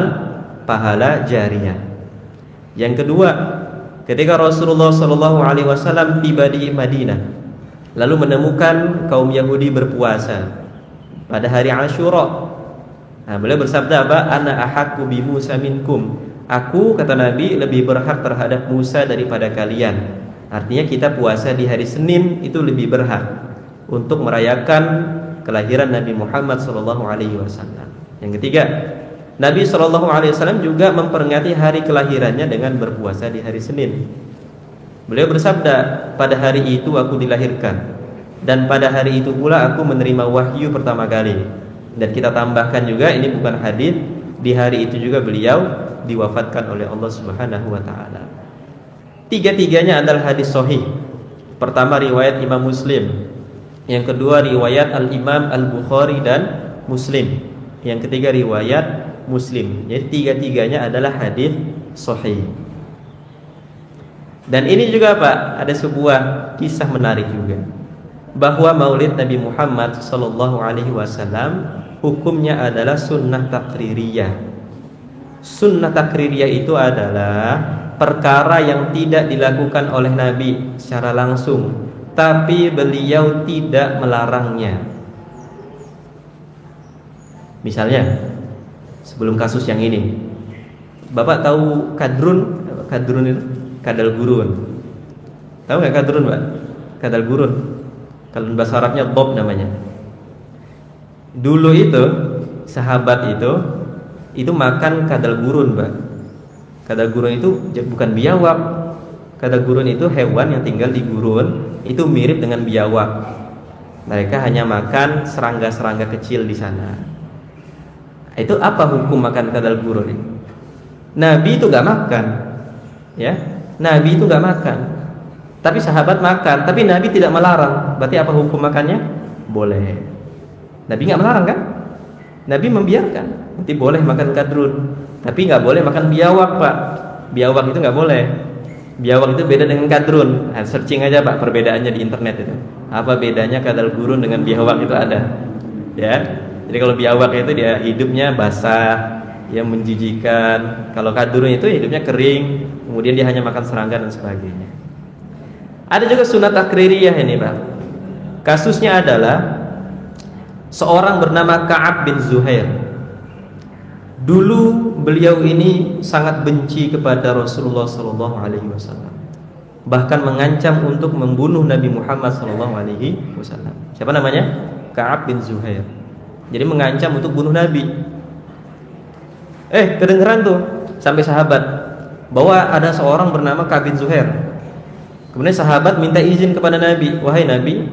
pahala jariyah. Yang kedua, ketika Rasulullah SAW tiba di Madinah, lalu menemukan kaum Yahudi berpuasa pada hari Asyura. Nah, beliau bersabda apa? Ana ahaqqu bi Musa minkum. Aku, kata Nabi, lebih berhak terhadap Musa daripada kalian. Artinya kita puasa di hari Senin itu lebih berhak untuk merayakan kelahiran Nabi Muhammad SAW. Yang ketiga, Nabi SAW juga memperingati hari kelahirannya dengan berpuasa di hari Senin. Beliau bersabda, pada hari itu aku dilahirkan, dan pada hari itu pula aku menerima wahyu pertama kali. Dan kita tambahkan juga, ini bukan hadis, di hari itu juga beliau diwafatkan oleh Allah Subhanahu wa taala. Tiga-tiganya adalah hadis sahih. Pertama riwayat Imam Muslim, yang kedua riwayat Al-Imam Al-Bukhari dan Muslim, yang ketiga riwayat Muslim. Jadi tiga-tiganya adalah hadis sahih. Dan ini juga Pak, ada sebuah kisah menarik juga, bahwa Maulid Nabi Muhammad SAW hukumnya adalah sunnah takririyah. Sunnah takririyah itu adalah perkara yang tidak dilakukan oleh Nabi secara langsung, tapi beliau tidak melarangnya. Misalnya, sebelum kasus yang ini, Bapak tahu kadrun? Kadrun itu kadal gurun. Tahu nggak kadrun Pak? Kadal gurun. Kalau bahasa Arabnya Bob namanya. Dulu itu sahabat itu makan kadal gurun, Pak. Kadal gurun itu bukan biawak. Kadal gurun itu hewan yang tinggal di gurun, itu mirip dengan biawak. Mereka hanya makan serangga-serangga kecil di sana. Itu apa hukum makan kadal gurun ini? Nabi itu nggak makan, ya. Nabi itu nggak makan, tapi sahabat makan. Tapi Nabi tidak melarang. Berarti apa hukum makannya? Boleh. Nabi nggak melarang kan? Nabi membiarkan. Berarti boleh makan kadrun, tapi nggak boleh makan biawak, Pak. Biawak itu nggak boleh. Biawak itu beda dengan kadrun. Nah, searching aja, Pak, perbedaannya di internet itu. Apa bedanya kadal gurun dengan biawak itu ada, ya. Jadi kalau biawak itu dia hidupnya basah, ya menjijikan. Kalau kadrun itu hidupnya kering, kemudian dia hanya makan serangga dan sebagainya. Ada juga sunat takririyah ini, Pak. Kasusnya adalah seorang bernama Ka'ab bin Zuhair. Dulu beliau ini sangat benci kepada Rasulullah SAW, bahkan mengancam untuk membunuh Nabi Muhammad SAW. Siapa namanya? Ka'ab bin Zuhair. Jadi mengancam untuk bunuh Nabi. Kedengeran tuh sampai sahabat bahwa ada seorang bernama Ka'ab bin Zuhair. Kemudian sahabat minta izin kepada Nabi, wahai Nabi,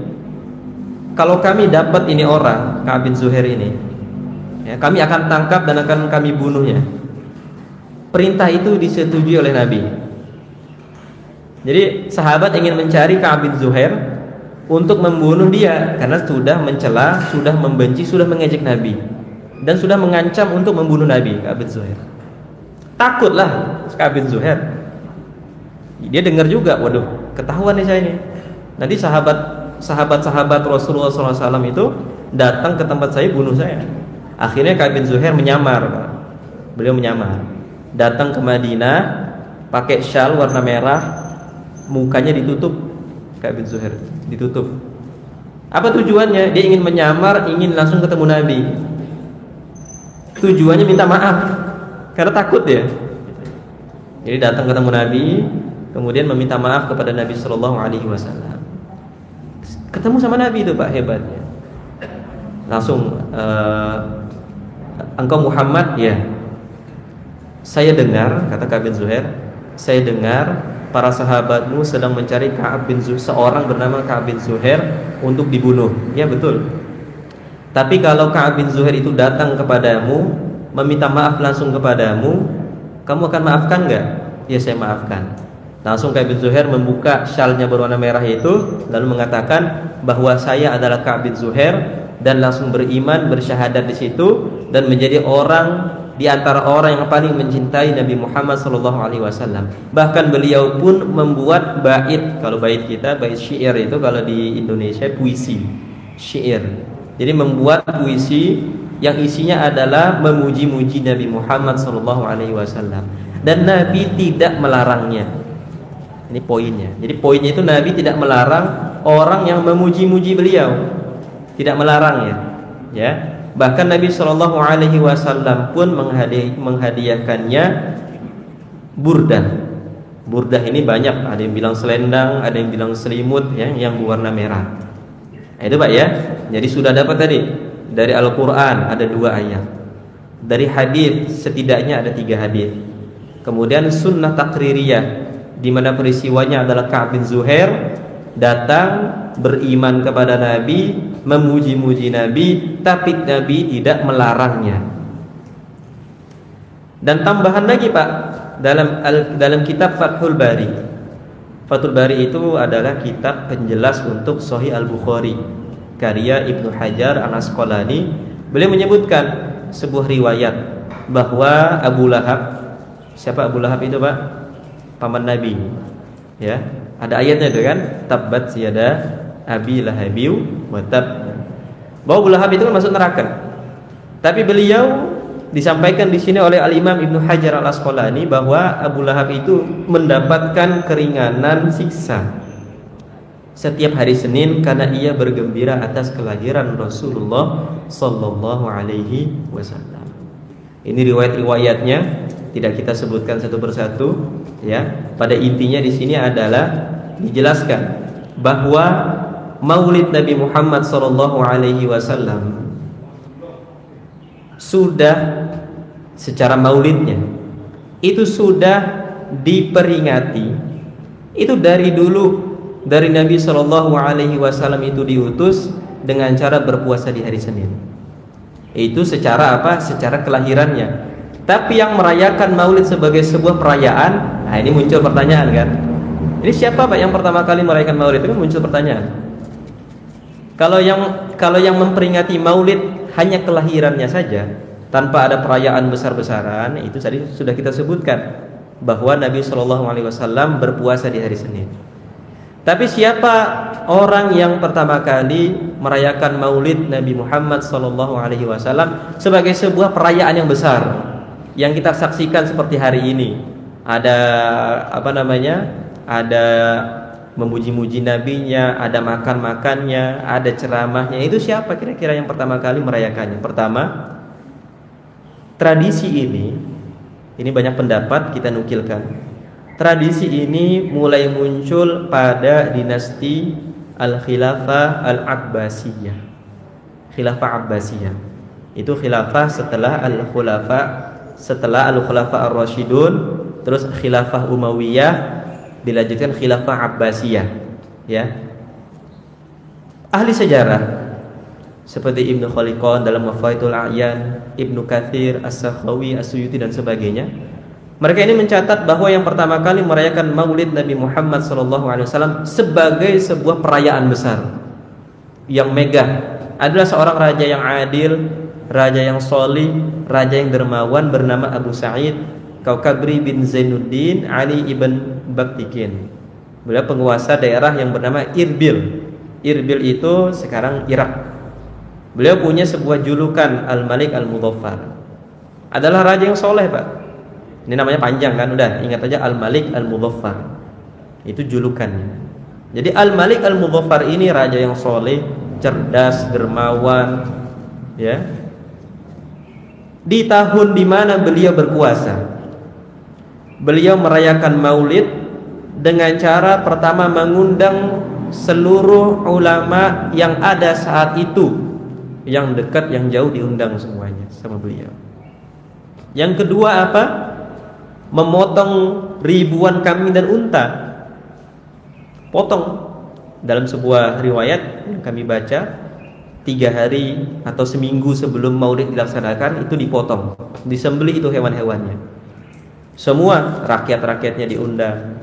kalau kami dapat ini orang Ka'ab bin Zuhair ini, ya, kami akan tangkap dan akan kami bunuhnya. Perintah itu disetujui oleh Nabi. Jadi sahabat ingin mencari Ka'ab bin Zuhair untuk membunuh dia karena sudah mencela, sudah membenci, sudah mengejek Nabi dan sudah mengancam untuk membunuh Nabi. Ka'ab bin Zuhair takutlah. Ka'ab bin Zuhair dia dengar juga, waduh, ketahuan nih saya ini. Nanti sahabat-sahabat Rasulullah SAW itu datang ke tempat saya, bunuh saya. Akhirnya Ka'ab bin Zuhair menyamar, Pak. Beliau menyamar, datang ke Madinah pakai syal warna merah, mukanya ditutup. Ka'ab bin Zuhair ditutup. Apa tujuannya? Dia ingin menyamar, ingin langsung ketemu Nabi. Tujuannya minta maaf karena takut dia. Jadi datang ketemu Nabi, kemudian meminta maaf kepada Nabi SAW. Ketemu sama Nabi itu, Pak, hebatnya. Langsung, engkau Muhammad? Ya. Saya dengar, kata Ka'ab bin Zuhair, saya dengar para sahabatmu sedang mencari Ka'ab bin Zuhair, seorang bernama Ka'ab bin Zuhair untuk dibunuh. Ya, betul. Tapi kalau Ka'ab bin Zuhair itu datang kepadamu, meminta maaf langsung kepadamu, kamu akan maafkan nggak? Ya, saya maafkan. Langsung Ka'ab bin Zuhair membuka syalnya berwarna merah itu, lalu mengatakan bahwa saya adalah Ka'ab bin Zuhair, dan langsung beriman, bersyahadat di situ, dan menjadi orang di antara orang yang paling mencintai Nabi Muhammad SAW. Bahkan beliau pun membuat bait. Kalau bait kita, bait syair itu kalau di Indonesia puisi, syair. Jadi membuat puisi yang isinya adalah memuji-muji Nabi Muhammad SAW, dan Nabi tidak melarangnya. Ini poinnya. Jadi poinnya itu Nabi tidak melarang orang yang memuji-muji beliau, tidak melarangnya, ya. Bahkan Nabi SAW pun menghadiahkannya burdah. Burdah ini banyak, ada yang bilang selendang, ada yang bilang selimut, ya, yang berwarna merah. Nah, itu, Pak, ya. Jadi sudah dapat tadi dari Al-Quran ada 2 ayat, dari hadis setidaknya ada 3 hadis. Kemudian sunnah takririyah, di mana peristiwanya adalah Ka'ab bin Zuhair datang beriman kepada Nabi, memuji-muji Nabi, tapi Nabi tidak melarangnya. Dan tambahan lagi, Pak, dalam kitab Fathul Bari. Fathul Bari itu adalah kitab penjelas untuk Sahih Al-Bukhari, karya Ibnu Hajar Al-Asqalani. Beliau menyebutkan sebuah riwayat bahwa Abu Lahab, siapa Abu Lahab itu, Pak? Paman Nabi, ya. Ada ayatnya itu kan, tabbat siyada abi lahabiu wa tab. Bahwa Abu Lahab itu kan masuk neraka. Tapi beliau disampaikan di sini oleh Al-Imam Ibnu Hajar Al-Asqalani bahwa Abu Lahab itu mendapatkan keringanan siksa setiap hari Senin karena ia bergembira atas kelahiran Rasulullah sallallahu alaihi wasallam. Ini riwayat-riwayatnya tidak kita sebutkan satu persatu, ya. Pada intinya di sini adalah dijelaskan bahwa Maulid Nabi Muhammad SAW sudah secara maulidnya itu sudah diperingati itu dari dulu, dari Nabi SAW itu diutus dengan cara berpuasa di hari Senin. Itu secara apa? Secara kelahirannya. Tapi yang merayakan Maulid sebagai sebuah perayaan, nah ini muncul pertanyaan kan? Ini siapa Pak yang pertama kali merayakan Maulid? Itu kan muncul pertanyaan. Kalau yang memperingati Maulid hanya kelahirannya saja, tanpa ada perayaan besar-besaran, itu tadi sudah kita sebutkan bahwa Nabi SAW berpuasa di hari Senin. Tapi siapa orang yang pertama kali merayakan Maulid Nabi Muhammad SAW sebagai sebuah perayaan yang besar yang kita saksikan seperti hari ini? Ada apa namanya? Ada memuji-muji nabinya, ada makan-makannya, ada ceramahnya. Itu siapa kira-kira yang pertama kali merayakannya? Pertama, tradisi ini banyak pendapat kita nukilkan. Tradisi ini mulai muncul pada dinasti Al-Khilafah Al-Abbasiyah. Khilafah Abbasiyah. Itu khilafah setelah Al-Khulafa Ar-Rasyidun, terus Khilafah Umayyah, dilanjutkan Khilafah Abbasiyah, ya. Ahli sejarah seperti Ibnu Khaliqan dalam Wafaidul A'yan, Ibnu Katsir, As-Sakhawi, As-Suyuti dan sebagainya, mereka ini mencatat bahwa yang pertama kali merayakan Maulid Nabi Muhammad SAW sebagai sebuah perayaan besar yang megah adalah seorang raja yang adil, raja yang solih, raja yang dermawan bernama Abu Sa'id Kaukabri bin Zainuddin Ali ibn Baktikin. Beliau penguasa daerah yang bernama Irbil. Irbil itu sekarang Irak. Beliau punya sebuah julukan Al-Malik Al-Mudhaffar. Adalah raja yang soleh Pak. Ini namanya panjang kan, udah ingat aja Al-Malik Al-Mudhaffar. Itu julukannya. Jadi Al-Malik Al-Mudhaffar ini raja yang soleh, cerdas, dermawan, ya. Di tahun dimana beliau berkuasa, beliau merayakan Maulid dengan cara pertama mengundang seluruh ulama yang ada saat itu, yang dekat yang jauh diundang semuanya sama beliau. Yang kedua apa? Memotong ribuan kambing dan unta. Potong. Dalam sebuah riwayat yang kami baca, 3 hari atau seminggu sebelum Maulid dilaksanakan itu dipotong, disembelih itu hewan-hewannya. Semua rakyat-rakyatnya diundang,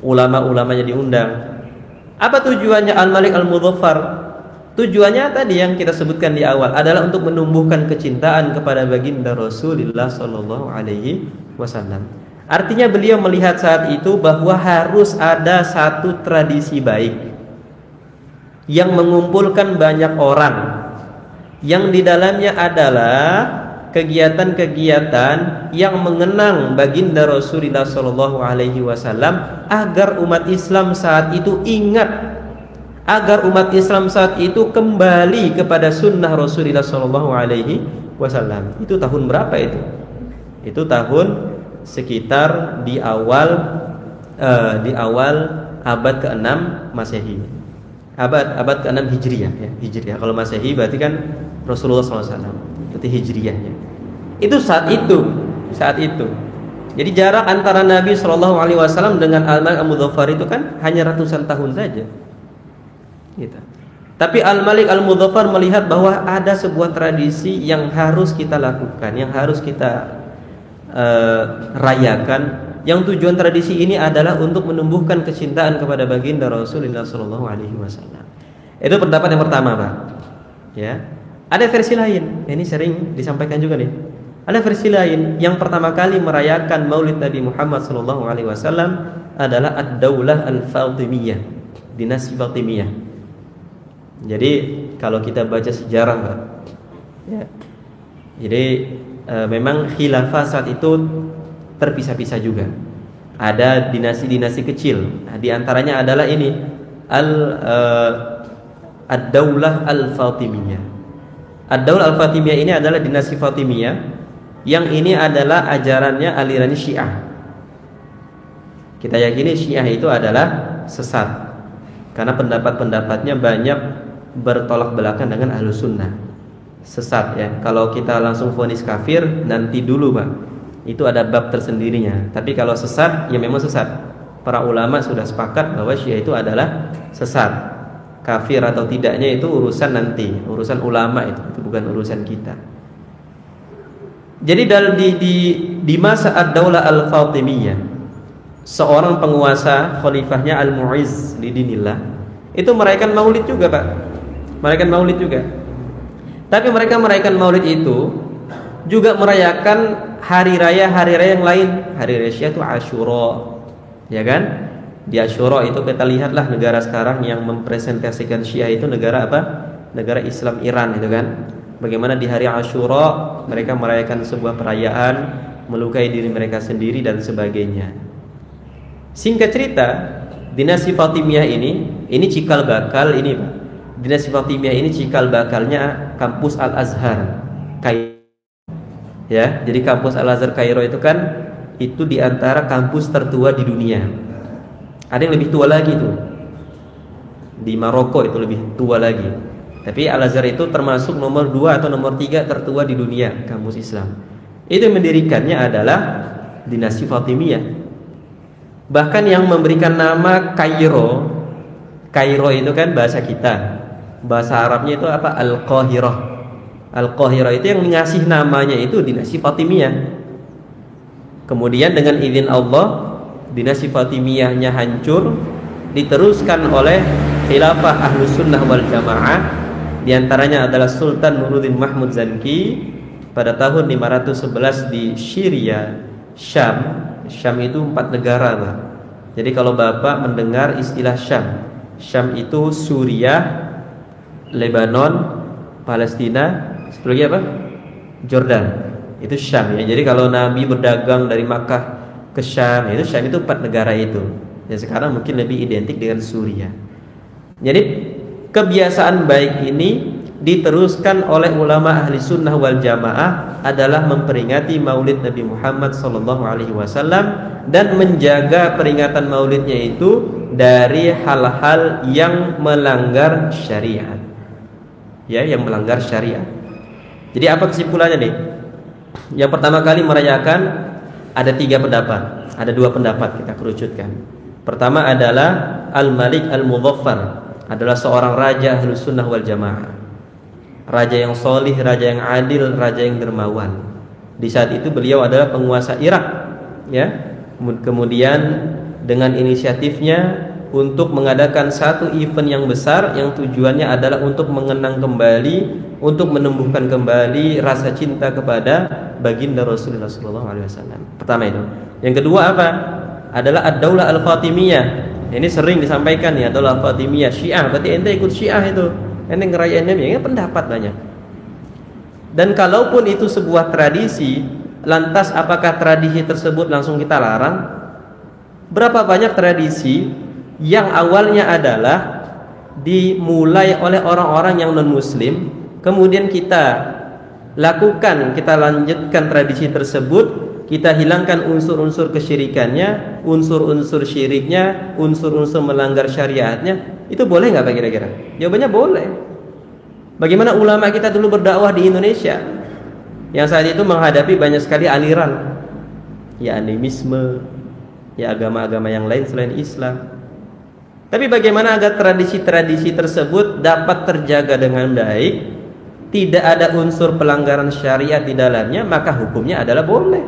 ulama-ulamanya diundang. Apa tujuannya Al-Malik Al-Mudhaffar? Tujuannya tadi yang kita sebutkan di awal adalah untuk menumbuhkan kecintaan kepada baginda Rasulullah Sallallahu Alaihi Wasallam. Artinya beliau melihat saat itu bahwa harus ada satu tradisi baik yang mengumpulkan banyak orang, yang di dalamnya adalah kegiatan-kegiatan yang mengenang baginda Rasulullah Sallallahu Alaihi Wasallam, agar umat Islam saat itu ingat, agar umat Islam saat itu kembali kepada sunnah Rasulullah Sallallahu Alaihi Wasallam. Itu tahun berapa itu? Itu tahun sekitar di awal abad ke-6 Masehi. Abad ke-6 Hijriyah ya, Hijriyah. Kalau Masehi berarti kan Rasulullah SAW, berarti Hijriyahnya. Itu saat itu. Jadi jarak antara Nabi SAW dengan Al-Malik Al-Mudhaffar itu kan hanya ratusan tahun saja. Gitu. Tapi Al-Malik Al-Mudhaffar melihat bahwa ada sebuah tradisi yang harus kita lakukan, yang harus kita rayakan. Yang tujuan tradisi ini adalah untuk menumbuhkan kecintaan kepada baginda Rasulullah Sallallahu Alaihi Wasallam. Itu pendapat yang pertama, Pak. Ya, ada versi lain. Ini sering disampaikan juga nih. Ada versi lain yang pertama kali merayakan Maulid Nabi Muhammad Sallallahu Alaihi Wasallam adalah Ad-Daulah Al-Fatimiyah, dinasti Fatimiyah. Jadi kalau kita baca sejarah, Pak, ya, jadi memang khilafah saat itu terpisah-pisah juga. Ada dinasti-dinasti kecil. Nah, di antaranya adalah ini Ad-Daulah Al-Fatimiyah. Ad-Daulah Al-Fatimiyah ini adalah dinasti Fatimiyah yang ini adalah ajarannya aliran Syiah. Kita yakini Syiah itu adalah sesat. karena pendapat-pendapatnya banyak bertolak belakang dengan Ahlus Sunnah, sesat ya. Kalau kita langsung vonis kafir, nanti dulu Pak, itu ada bab tersendirinya. Tapi kalau sesat, ya memang sesat. Para ulama sudah sepakat bahwa Syiah itu adalah sesat. Kafir atau tidaknya itu urusan nanti, urusan ulama itu bukan urusan kita. Jadi di masa Ad-Daulah Al-Fatimiyah, seorang penguasa khalifahnya Al-Mu'izz di dinillah itu merayakan maulid juga Pak, merayakan maulid juga. Tapi mereka merayakan maulid itu juga merayakan hari raya yang lain. Hari raya Syiah itu Asyura, ya kan? Di Asyura itu kita lihatlah negara sekarang yang mempresentasikan Syiah itu negara apa? Negara Islam Iran itu kan. Bagaimana di hari Asyura mereka merayakan sebuah perayaan, melukai diri mereka sendiri dan sebagainya. Singkat cerita, dinasti Fatimiyah ini cikal bakal ini Pak. Dinasti Fatimiyah ini cikal bakalnya kampus Al-Azhar Kairo. Ya, jadi kampus Al-Azhar Kairo itu kan itu di antara kampus tertua di dunia. Ada yang lebih tua lagi tuh. Di Maroko itu lebih tua lagi. Tapi Al-Azhar itu termasuk nomor 2 atau nomor 3 tertua di dunia kampus Islam. Itu yang mendirikannya adalah dinasti Fatimiyah. Bahkan yang memberikan nama Kairo itu kan bahasa kita. Bahasa Arabnya itu apa? Al-Qahirah. Al-Qahirah itu yang ngasih namanya itu dinasti Fatimiyah. Kemudian dengan izin Allah, dinasti Fatimiyahnya hancur, diteruskan oleh khilafah Ahlus Sunnah wal Jamaah. Di antaranya adalah Sultan Nuruddin Mahmud Zanki pada tahun 511 di Syria, Syam. Syam itu 4 negara Pak. Jadi kalau Bapak mendengar istilah Syam itu Suriah, Lebanon, Palestina, satu lagi apa? Jordan. Itu Syam ya. Jadi kalau Nabi berdagang dari Makkah ke Syam itu 4 negara itu. Ya sekarang mungkin lebih identik dengan Suriah. Jadi kebiasaan baik ini diteruskan oleh ulama ahli sunnah wal jamaah adalah memperingati maulid Nabi Muhammad SAW dan menjaga peringatan maulidnya itu dari hal-hal yang melanggar syariat. Ya, yang melanggar syariat. Jadi apa kesimpulannya nih? Yang pertama kali merayakan ada 3 pendapat, ada 2 pendapat kita kerucutkan. Pertama adalah Al-Malik Al-Mudhaffar, adalah seorang raja Ahlus Sunnah wal Jamaah. Raja yang solih, raja yang adil, raja yang dermawan. Di saat itu beliau adalah penguasa Irak, ya. Kemudian dengan inisiatifnya untuk mengadakan satu event yang besar yang tujuannya adalah untuk mengenang kembali, untuk menumbuhkan kembali rasa cinta kepada baginda Rasulullah SAW. Pertama itu. Yang kedua apa? Adalah Ad-Daulah Al-Fatimiyah. Ini sering disampaikan ya, Daulah Fatimiyah Syiah. Berarti ente ikut Syiah itu. Ente ngerayainnya ya pendapat banyak. Dan kalaupun itu sebuah tradisi, lantas apakah tradisi tersebut langsung kita larang? Berapa banyak tradisi yang awalnya adalah dimulai oleh orang-orang yang non-muslim, kemudian kita lakukan, kita lanjutkan tradisi tersebut, kita hilangkan unsur-unsur kesyirikannya, unsur-unsur syiriknya, unsur-unsur melanggar syariatnya. Itu boleh nggak Pak kira-kira? Jawabannya boleh. Bagaimana ulama kita dulu berdakwah di Indonesia yang saat itu menghadapi banyak sekali aliran, ya animisme, ya agama-agama yang lain selain Islam. Tapi bagaimana agar tradisi-tradisi tersebut dapat terjaga dengan baik, tidak ada unsur pelanggaran syariat di dalamnya, maka hukumnya adalah boleh.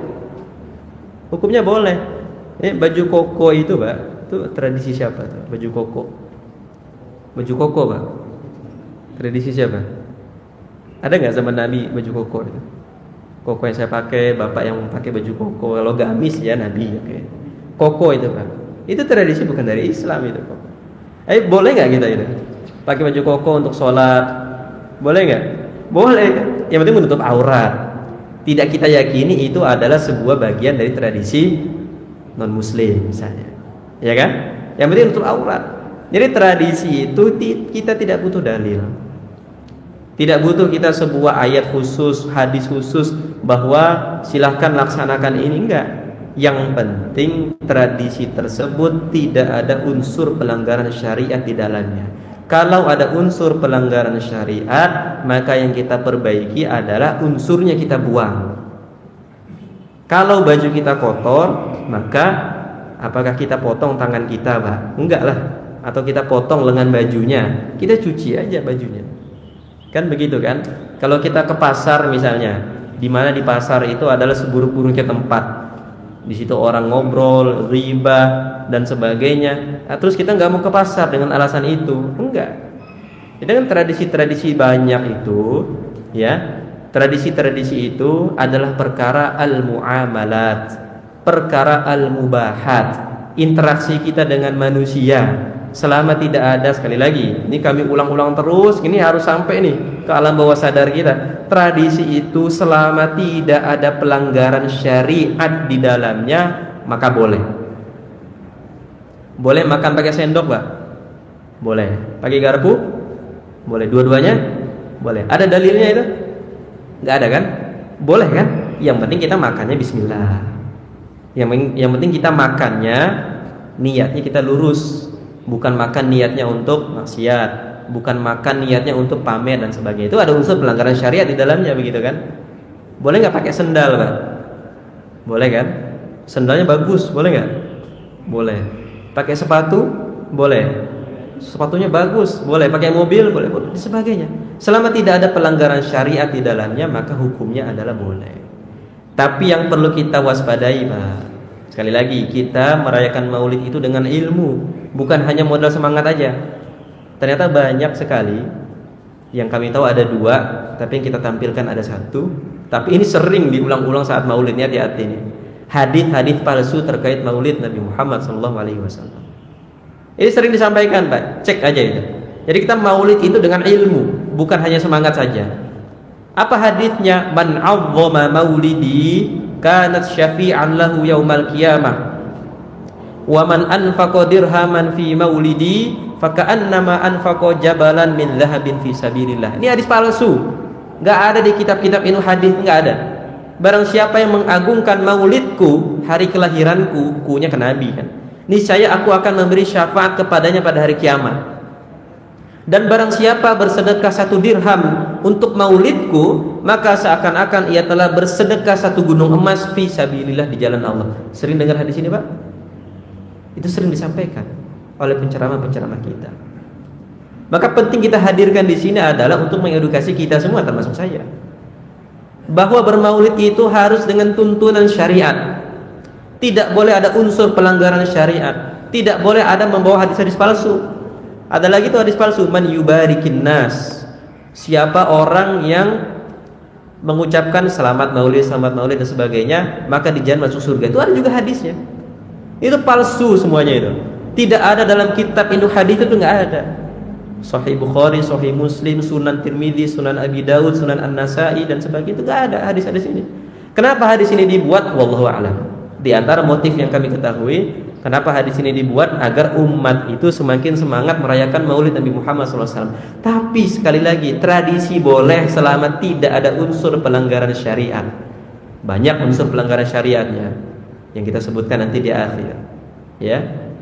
Hukumnya boleh. Baju koko itu Pak, itu tradisi siapa tuh? Baju koko. Baju koko Pak. Tradisi siapa? Ada nggak zaman Nabi baju koko itu? Koko yang saya pakai, bapak yang pakai baju koko. Kalau gamis ya Nabi. Okay. Koko itu Pak. Itu tradisi bukan dari Islam itu Pak. Boleh nggak kita itu? Pakai baju koko untuk sholat? Boleh nggak? Boleh. Yang penting menutup aurat. Tidak kita yakini itu adalah sebuah bagian dari tradisi non-muslim misalnya, ya kan? Yang penting untuk aurat. Jadi tradisi itu kita tidak butuh dalil, tidak butuh kita sebuah ayat khusus, hadis khusus bahwa silahkan laksanakan ini, enggak. Yang penting tradisi tersebut tidak ada unsur pelanggaran syariat di dalamnya. Kalau ada unsur pelanggaran syariat, maka yang kita perbaiki adalah unsurnya kita buang. Kalau baju kita kotor, maka apakah kita potong tangan kita, Pak? Enggak lah. Atau kita potong lengan bajunya, kita cuci aja bajunya. Kan begitu kan? Kalau kita ke pasar misalnya, di mana di pasar itu adalah seburuk-buruknya tempat. Di situ orang ngobrol, riba dan sebagainya. Nah, terus kita nggak mau ke pasar dengan alasan itu, enggak. Jadi kan tradisi-tradisi banyak itu, ya. Tradisi-tradisi itu adalah perkara al-muamalat, perkara al-mubahat, interaksi kita dengan manusia. Selama tidak ada, sekali lagi, ini kami ulang-ulang terus, ini harus sampai nih ke alam bawah sadar kita. Tradisi itu selama tidak ada pelanggaran syariat di dalamnya, maka boleh. Boleh makan pakai sendok, Pak? Boleh. Pakai garpu? Boleh. Dua-duanya? Boleh. Ada dalilnya itu? Nggak ada kan? Boleh kan? Yang penting kita makannya bismillah. Yang penting kita makannya niatnya kita lurus. Bukan makan niatnya untuk maksiat, bukan makan niatnya untuk pamer dan sebagainya. Itu ada unsur pelanggaran syariat di dalamnya, begitu kan? Boleh nggak pakai sendal, Pak? Boleh kan? Sendalnya bagus, boleh nggak? Boleh. Pakai sepatu, boleh. Sepatunya bagus, boleh. Pakai mobil, boleh, boleh. Dan sebagainya. Selama tidak ada pelanggaran syariat di dalamnya, maka hukumnya adalah boleh. Tapi yang perlu kita waspadai, Pak, sekali lagi, kita merayakan Maulid itu dengan ilmu, bukan hanya modal semangat aja. Ternyata banyak sekali yang kami tahu ada 2, tapi yang kita tampilkan ada 1. Tapi ini sering diulang-ulang saat Maulidnya, hati-hati nih. Hadis-hadis palsu terkait Maulid Nabi Muhammad SAW. Ini sering disampaikan, Pak. Cek aja itu. Jadi kita Maulid itu dengan ilmu, bukan hanya semangat saja. Apa hadisnya? Man 'azzama maulidi kanat syafi'an lahu yaumal qiyamah. Wa man anfaqa dirhaman fi maulidi faka'annama anfaqa jabalan min dhahabin fi sabilillah. Ini hadis palsu. Enggak ada di kitab-kitab ilmu hadis, enggak ada. Barang siapa yang mengagungkan maulidku, hari kelahiranku, kunya ke Nabi kan. Niscaya aku akan memberi syafaat kepadanya pada hari kiamat. Dan barang siapa bersedekah 1 dirham untuk maulidku, maka seakan-akan ia telah bersedekah 1 gunung emas fi sabilillah, di jalan Allah. Sering dengar hadis ini, Pak? Itu sering disampaikan oleh penceramah-penceramah kita. Maka penting kita hadirkan di sini adalah untuk mengedukasi kita semua, termasuk saya, bahwa bermaulid itu harus dengan tuntunan syariat. Tidak boleh ada unsur pelanggaran syariat. Tidak boleh ada membawa hadis-hadis palsu. Ada lagi tuh hadis palsu, man yubarikin nas. Siapa orang yang mengucapkan selamat maulid dan sebagainya, maka dijamin masuk surga. Itu ada juga hadisnya. Itu palsu semuanya itu. Tidak ada dalam kitab induk hadis, itu enggak ada. Sahih Bukhari, Sahih Muslim, Sunan Tirmidzi, Sunan Abi Daud, Sunan An-Nasa'i dan sebagainya, itu enggak ada hadis-hadis ini. Kenapa hadis ini dibuat? Wallahu a'lam. Di antara motif yang kami ketahui, kenapa hadis ini dibuat, agar umat itu semakin semangat merayakan Maulid Nabi Muhammad SAW. Tapi sekali lagi, tradisi boleh selama tidak ada unsur pelanggaran syariat. Banyak unsur pelanggaran syariatnya yang kita sebutkan nanti di akhir, ya.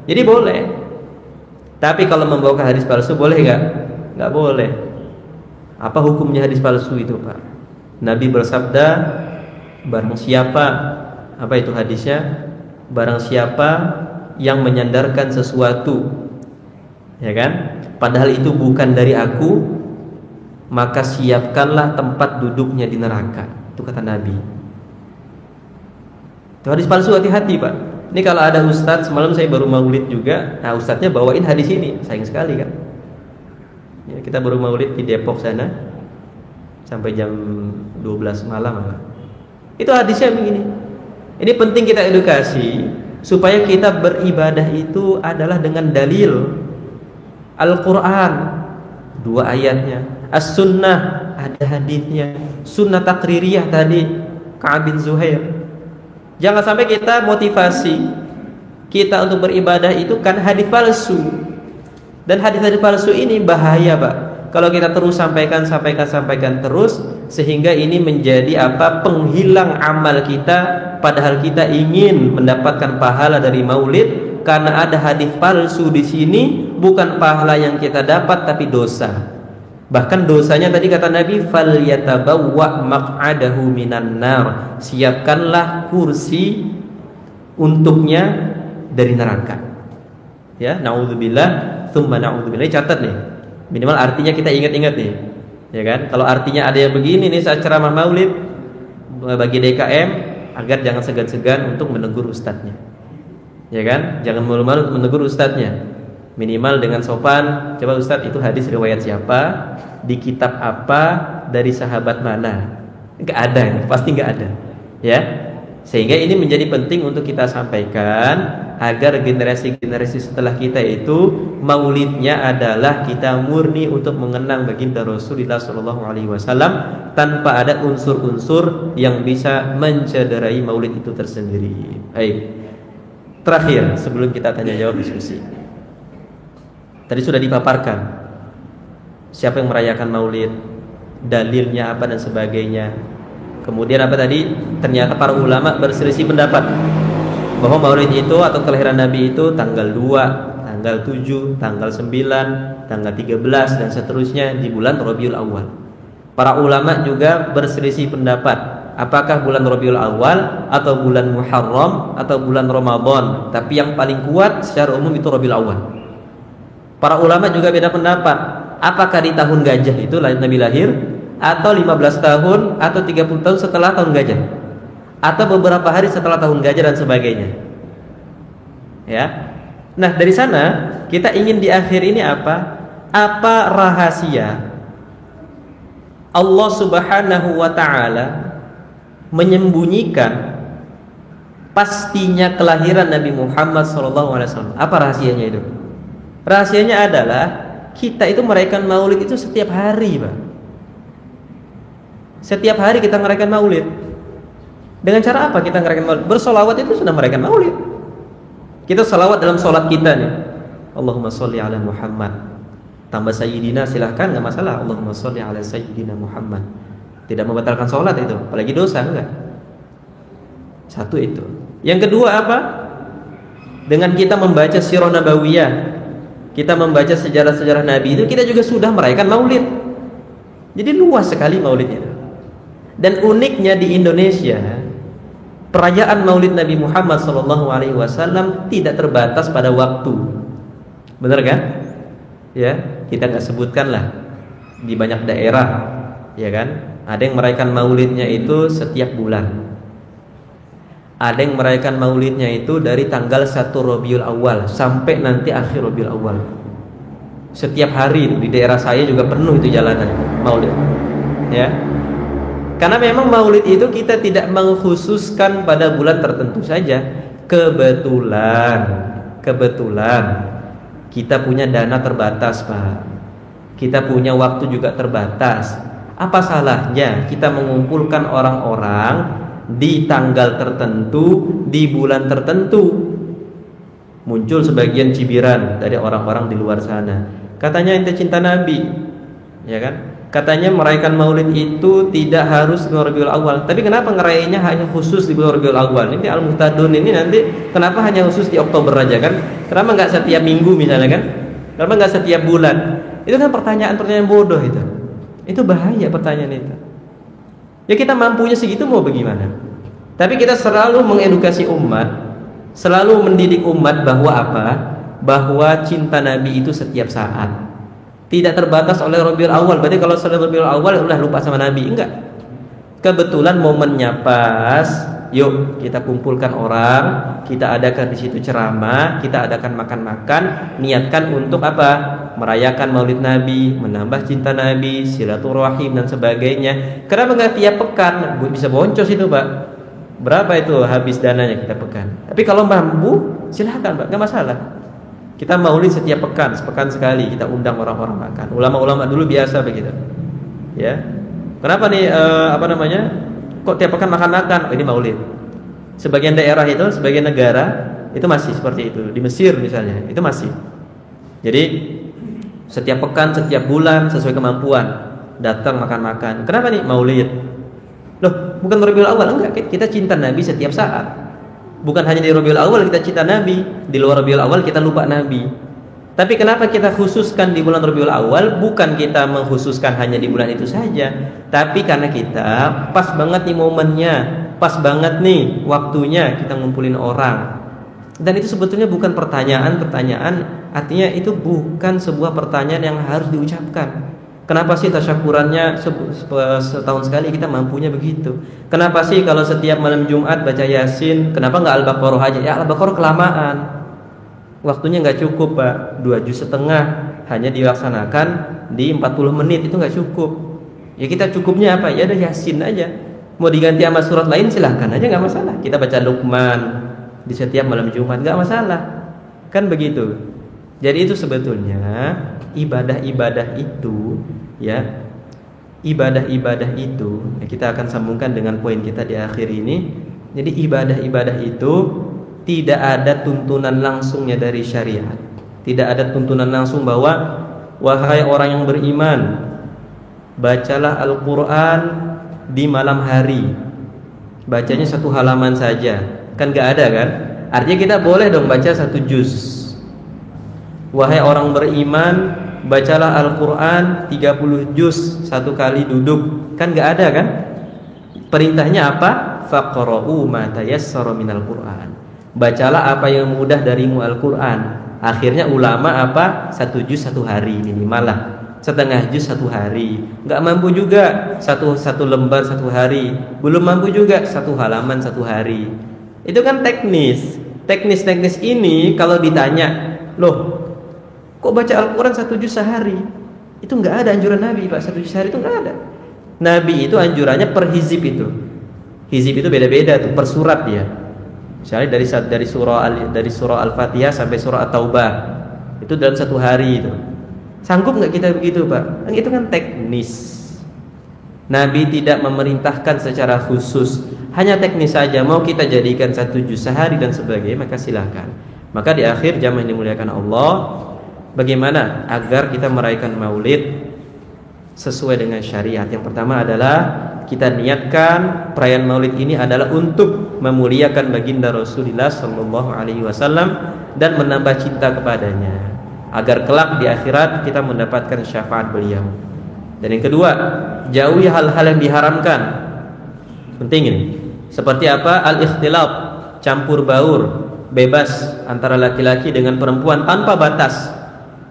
Jadi boleh. Tapi kalau membawa hadis palsu boleh nggak? Nggak boleh. Apa hukumnya hadis palsu itu, Pak? Nabi bersabda, barang siapa, apa itu hadisnya? Barang siapa yang menyandarkan sesuatu, ya kan, padahal itu bukan dari aku, maka siapkanlah tempat duduknya di neraka. Itu kata Nabi. Itu hadis palsu, hati-hati, Pak. Ini kalau ada ustadz, semalam saya baru maulid juga. Nah, ustadznya bawain hadis ini, sayang sekali kan. Ya, kita baru maulid di Depok sana sampai jam 12 malam. Itu hadisnya begini. Ini penting kita edukasi supaya kita beribadah itu adalah dengan dalil. Al-Quran 2 ayatnya, As-Sunnah ada hadisnya, Sunnah Takririyah tadi Ka'ab bin Zuhair. Jangan sampai kita motivasi kita untuk beribadah itu kan hadis palsu. Dan hadis-hadis palsu ini bahaya, Pak. Kalau kita terus sampaikan terus, sehingga ini menjadi apa? Penghilang amal kita padahal kita ingin mendapatkan pahala dari maulid, karena ada hadis palsu di sini, bukan pahala yang kita dapat tapi dosa. Bahkan dosanya tadi kata Nabi, falyatabawwa maq'adahu minan nar, siapkanlah kursi untuknya dari neraka. Ya, naudzubillah, tsumma naudzubillah. Catat nih. Minimal artinya kita ingat-ingat nih. Ya kan? Kalau artinya ada yang begini nih saat ceramah maulid bagi DKM, agar jangan segan-segan untuk menegur ustadznya. Ya kan? Jangan malu-malu untuk menegur ustadznya. Minimal dengan sopan, coba ustadz itu hadis riwayat siapa, di kitab apa, dari sahabat mana. Enggak ada, pasti enggak ada. Ya. Sehingga ini menjadi penting untuk kita sampaikan agar generasi-generasi setelah kita itu maulidnya adalah kita murni untuk mengenang baginda Rasulullah SAW tanpa ada unsur-unsur yang bisa mencederai maulid itu tersendiri. Baik. Terakhir sebelum kita tanya jawab diskusi. Tadi sudah dipaparkan siapa yang merayakan maulid, dalilnya apa dan sebagainya. Kemudian apa tadi? Ternyata para ulama berselisih pendapat bahwa maulid itu atau kelahiran Nabi itu tanggal 2, tanggal 7, tanggal 9, tanggal 13 dan seterusnya di bulan Rabiul Awal. Para ulama juga berselisih pendapat apakah bulan Rabiul Awal atau bulan Muharram atau bulan Ramadan. Tapi yang paling kuat secara umum itu Rabiul Awal. Para ulama juga beda pendapat, apakah di tahun gajah itu Nabi lahir, atau 15 tahun atau 30 tahun setelah tahun gajah, atau beberapa hari setelah tahun gajah dan sebagainya. Ya. Nah, dari sana kita ingin di akhir ini apa? Apa rahasia Allah Subhanahu wa taala menyembunyikan pastinya kelahiran Nabi Muhammad SAW? Apa rahasianya itu? Rahasianya adalah kita itu merayakan maulid itu setiap hari, Pak. Setiap hari kita merayakan maulid. Dengan cara apa kita merayakan maulid? Bersolawat itu sudah merayakan maulid. Kita salawat dalam sholat kita nih. Allahumma sholli ala Muhammad. Tambah sayyidina silahkan, nggak masalah. Allahumma sholli ala sayyidina Muhammad. Tidak membatalkan sholat itu, apalagi dosa enggak. Satu itu. Yang kedua apa? Dengan kita membaca sirah nabawiyah, kita membaca sejarah-sejarah Nabi itu, kita juga sudah merayakan maulid. Jadi luas sekali maulidnya. Dan uniknya di Indonesia, perayaan maulid Nabi Muhammad SAW tidak terbatas pada waktu. Benar kan? Ya, kita nggak sebutkan lah di banyak daerah, ya kan? Ada yang merayakan maulidnya itu setiap bulan. Ada yang merayakan maulidnya itu dari tanggal 1 Rabiul Awal sampai nanti akhir Rabiul Awal. Setiap hari di daerah saya juga penuh itu jalanan maulid. Ya. Karena memang maulid itu kita tidak mengkhususkan pada bulan tertentu saja. Kebetulan kita punya dana terbatas, Pak. Kita punya waktu juga terbatas. Apa salahnya kita mengumpulkan orang-orang di tanggal tertentu, di bulan tertentu? Muncul sebagian cibiran dari orang-orang di luar sana. Katanya ente cinta Nabi, ya kan? Katanya merayakan maulid itu tidak harus di Rabiul Awal. Tapi kenapa ngerayainnya hanya khusus di bulan Rabiul Awal? Ini Al-Muhtadun ini nanti kenapa hanya khusus di Oktober aja kan? Kenapa nggak setiap minggu misalnya kan? Kenapa nggak setiap bulan? Itu kan pertanyaan-pertanyaan bodoh itu. Itu bahaya pertanyaan itu. Ya kita mampunya segitu mau bagaimana? Tapi kita selalu mengedukasi umat, selalu mendidik umat bahwa apa? Bahwa cinta Nabi itu setiap saat. Tidak terbatas oleh Rabiul Awal. Berarti kalau sudah Rabiul Awal udah lupa sama Nabi. Enggak. Kebetulan momennya pas, yuk kita kumpulkan orang, kita adakan di situ ceramah, kita adakan makan-makan, niatkan untuk apa? Merayakan Maulid Nabi, menambah cinta Nabi, silaturahim dan sebagainya. Kenapa nggak tiap pekan? Bisa boncos itu, Pak. Berapa itu habis dananya kita pekan? Tapi kalau mampu, silahkan, Pak, nggak masalah. Kita maulid setiap pekan, sepekan sekali kita undang orang-orang makan. Ulama-ulama dulu biasa begitu. Ya. Kenapa nih kok tiap pekan makan-makan? Oh, ini maulid. Sebagian daerah itu, sebagian negara itu masih seperti itu. Di Mesir misalnya, itu masih. Jadi setiap pekan, setiap bulan sesuai kemampuan datang makan-makan. Kenapa nih maulid? Loh, bukan Rabiul Awal, enggak. Kita cinta Nabi setiap saat. Bukan hanya di Rabiul Awal kita cinta Nabi, di luar Rabiul Awal kita lupa Nabi. Tapi kenapa kita khususkan di bulan Rabiul Awal? Bukan kita mengkhususkan hanya di bulan itu saja, tapi karena kita pas banget nih momennya, pas banget nih waktunya kita ngumpulin orang. Dan itu sebetulnya bukan pertanyaan, artinya itu bukan sebuah pertanyaan yang harus diucapkan. Kenapa sih tasyakurannya setahun sekali kita mampunya begitu? Kenapa sih kalau setiap malam Jumat baca Yasin, kenapa nggak Al-Baqarah aja? Ya Al-Baqarah kelamaan, waktunya nggak cukup Pak, 2 juz setengah hanya dilaksanakan di 40 menit, itu nggak cukup. Ya kita cukupnya apa? Ya ada Yasin aja. Mau diganti sama surat lain silahkan aja, nggak masalah. Kita baca Luqman di setiap malam Jumat, nggak masalah, kan begitu. Jadi itu sebetulnya ibadah-ibadah itu, ya ibadah-ibadah itu, ya, kita akan sambungkan dengan poin kita di akhir ini. Jadi ibadah-ibadah itu tidak ada tuntunan langsungnya dari syariat, tidak ada tuntunan langsung bahwa wahai orang yang beriman, bacalah Al-Quran di malam hari, bacanya 1 halaman saja. Kan gak ada kan? Artinya kita boleh dong baca 1 juz. Wahai orang beriman, bacalah Al-Quran 30 juz 1 kali duduk. Kan gak ada kan? Perintahnya apa? Faqra'u ma tayassara minal Quran. Bacalah apa yang mudah darimu Al-Quran. Akhirnya ulama apa? 1 juz 1 hari minimal lah, setengah juz 1 hari. Gak mampu juga satu lembar 1 hari. Belum mampu juga 1 halaman 1 hari. Itu kan teknis ini kalau ditanya, loh kok baca Al-Quran 1 juz sehari? Itu nggak ada anjuran Nabi Pak, 1 juz sehari itu nggak ada. Nabi itu anjurannya per hizib itu. Hizib itu beda-beda tuh, per surat ya. Misalnya dari surah Al-Fatihah sampai surah At-Taubah itu dalam 1 hari itu. Sanggup nggak kita begitu Pak? Itu kan teknis. Nabi tidak memerintahkan secara khusus, hanya teknis saja. Mau kita jadikan 1 juz sehari dan sebagainya, maka silakan. Maka di akhir jamaah yang dimuliakan Allah, bagaimana agar kita merayakan Maulid sesuai dengan syariat? Yang pertama adalah kita niatkan perayaan Maulid ini adalah untuk memuliakan baginda Rasulullah Sallallahu Alaihi Wasallam dan menambah cinta kepadanya, agar kelak di akhirat kita mendapatkan syafaat beliau. Dan yang kedua, jauhi hal-hal yang diharamkan. Penting ini. Seperti apa? Al-ikhtilaf, campur baur, bebas antara laki-laki dengan perempuan tanpa batas.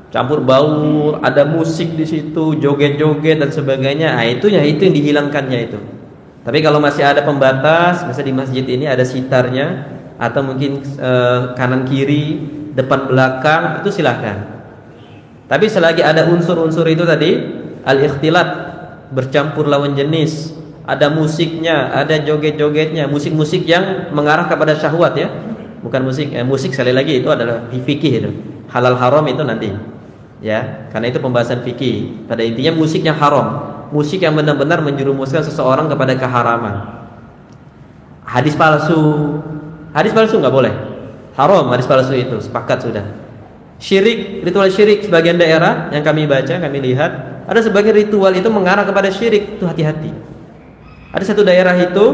Campur baur, ada musik di situ, joget-joget dan sebagainya. Nah, itu yang dihilangkannya itu. Tapi kalau masih ada pembatas, misalnya di masjid ini ada sitarnya, atau mungkin kanan kiri, depan belakang, itu silakan. Tapi selagi ada unsur-unsur itu tadi, al-ikhtilat, bercampur lawan jenis, ada musiknya, ada joget-jogetnya, musik-musik yang mengarah kepada syahwat ya, bukan musik sekali lagi itu adalah fikih itu, halal haram itu nanti ya, karena itu pembahasan fikih. Pada intinya musik yang haram, musik yang benar-benar menjerumuskan seseorang kepada keharaman. Hadis palsu nggak boleh, haram hadis palsu itu, sepakat sudah. Syirik, ritual syirik sebagian daerah yang kami baca, kami lihat ada sebagian ritual itu mengarah kepada syirik, itu hati-hati. Ada satu daerah itu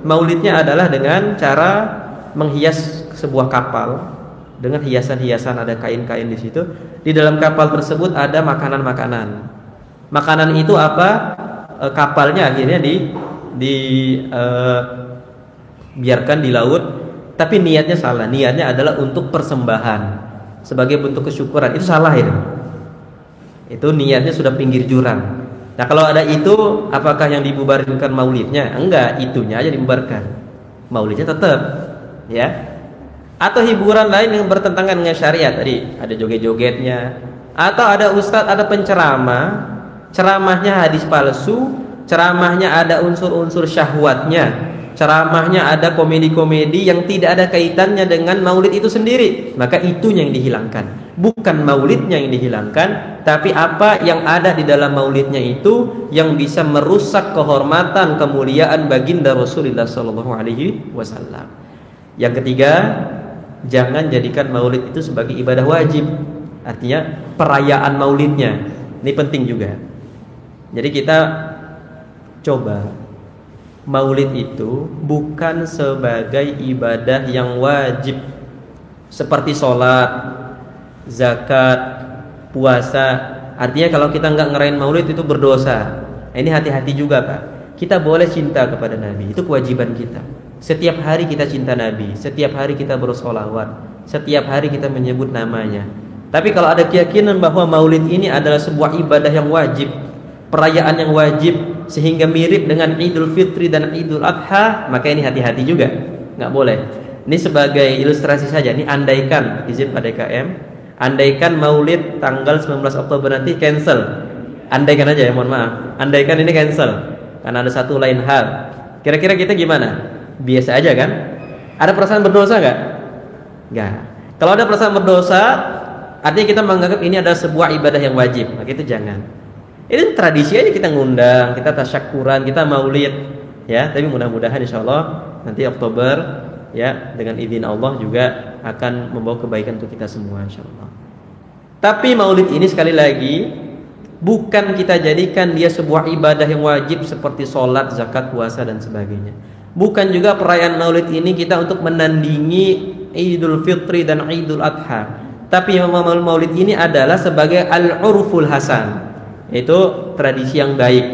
maulidnya adalah dengan cara menghias sebuah kapal dengan hiasan-hiasan, ada kain-kain di situ. Di dalam kapal tersebut ada makanan-makanan. Makanan itu apa? Kapalnya akhirnya biarkan di laut, tapi niatnya salah. Niatnya adalah untuk persembahan sebagai bentuk kesyukuran. Itu salah itu. Itu niatnya sudah pinggir jurang. Nah kalau ada itu, apakah yang dibubarkan maulidnya? Enggak, itunya aja dibubarkan. Maulidnya tetap, ya. Atau hiburan lain yang bertentangan dengan syariat tadi, ada joget-jogetnya. Atau ada ustadz, ada penceramah, ceramahnya hadis palsu, ceramahnya ada unsur-unsur syahwatnya, ceramahnya ada komedi-komedi yang tidak ada kaitannya dengan maulid itu sendiri. Maka itu yang dihilangkan. Bukan maulidnya yang dihilangkan, tapi apa yang ada di dalam maulidnya itu yang bisa merusak kehormatan, kemuliaan baginda Rasulullah Sallallahu Alaihi Wasallam. Yang ketiga, jangan jadikan maulid itu sebagai ibadah wajib. Artinya perayaan maulidnya ini penting juga. Jadi kita coba Maulid itu bukan sebagai ibadah yang wajib seperti sholat, zakat, puasa. Artinya kalau kita nggak ngerayain maulid itu berdosa. Ini hati-hati juga Pak. Kita boleh cinta kepada Nabi, itu kewajiban kita. Setiap hari kita cinta Nabi, setiap hari kita bersolawat, setiap hari kita menyebut namanya. Tapi kalau ada keyakinan bahwa maulid ini adalah sebuah ibadah yang wajib, perayaan yang wajib, sehingga mirip dengan Idul Fitri dan Idul Adha, maka ini hati-hati juga, nggak boleh. Ini sebagai ilustrasi saja. Ini andaikan, izin Pak DKM, andaikan maulid tanggal 19 Oktober nanti cancel. Andaikan aja ya, mohon maaf. Andaikan ini cancel karena ada satu lain hal. Kira-kira kita gimana? Biasa aja kan? Ada perasaan berdosa nggak? Nggak. Kalau ada perasaan berdosa, artinya kita menganggap ini adalah sebuah ibadah yang wajib. Maka itu jangan. Ini tradisi aja, kita ngundang, kita tasyakuran, kita maulid, ya. Tapi mudah-mudahan insya Allah nanti Oktober, ya, dengan izin Allah juga akan membawa kebaikan untuk kita semua insya Allah. Tapi maulid ini sekali lagi bukan kita jadikan dia sebuah ibadah yang wajib seperti sholat, zakat, puasa dan sebagainya. Bukan juga perayaan maulid ini kita untuk menandingi Idul Fitri dan Idul Adha. Tapi maulid ini adalah sebagai al-urful hasan, itu tradisi yang baik.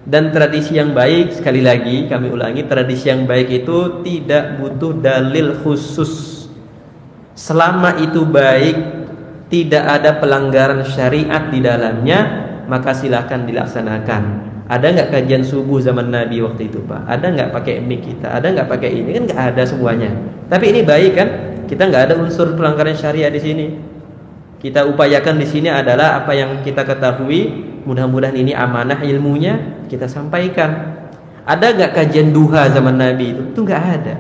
Dan tradisi yang baik, sekali lagi kami ulangi, tradisi yang baik itu tidak butuh dalil khusus. Selama itu baik, tidak ada pelanggaran syariat di dalamnya, maka silakan dilaksanakan. Ada nggak kajian subuh zaman Nabi waktu itu Pak? Ada nggak pakai mic kita? Ada nggak pakai ini? Kan nggak ada semuanya. Tapi ini baik kan? Kita nggak ada unsur pelanggaran syariat di sini. Kita upayakan di sini adalah apa yang kita ketahui. Mudah-mudahan ini amanah ilmunya kita sampaikan. Ada nggak kajian duha zaman Nabi itu? Itu nggak ada.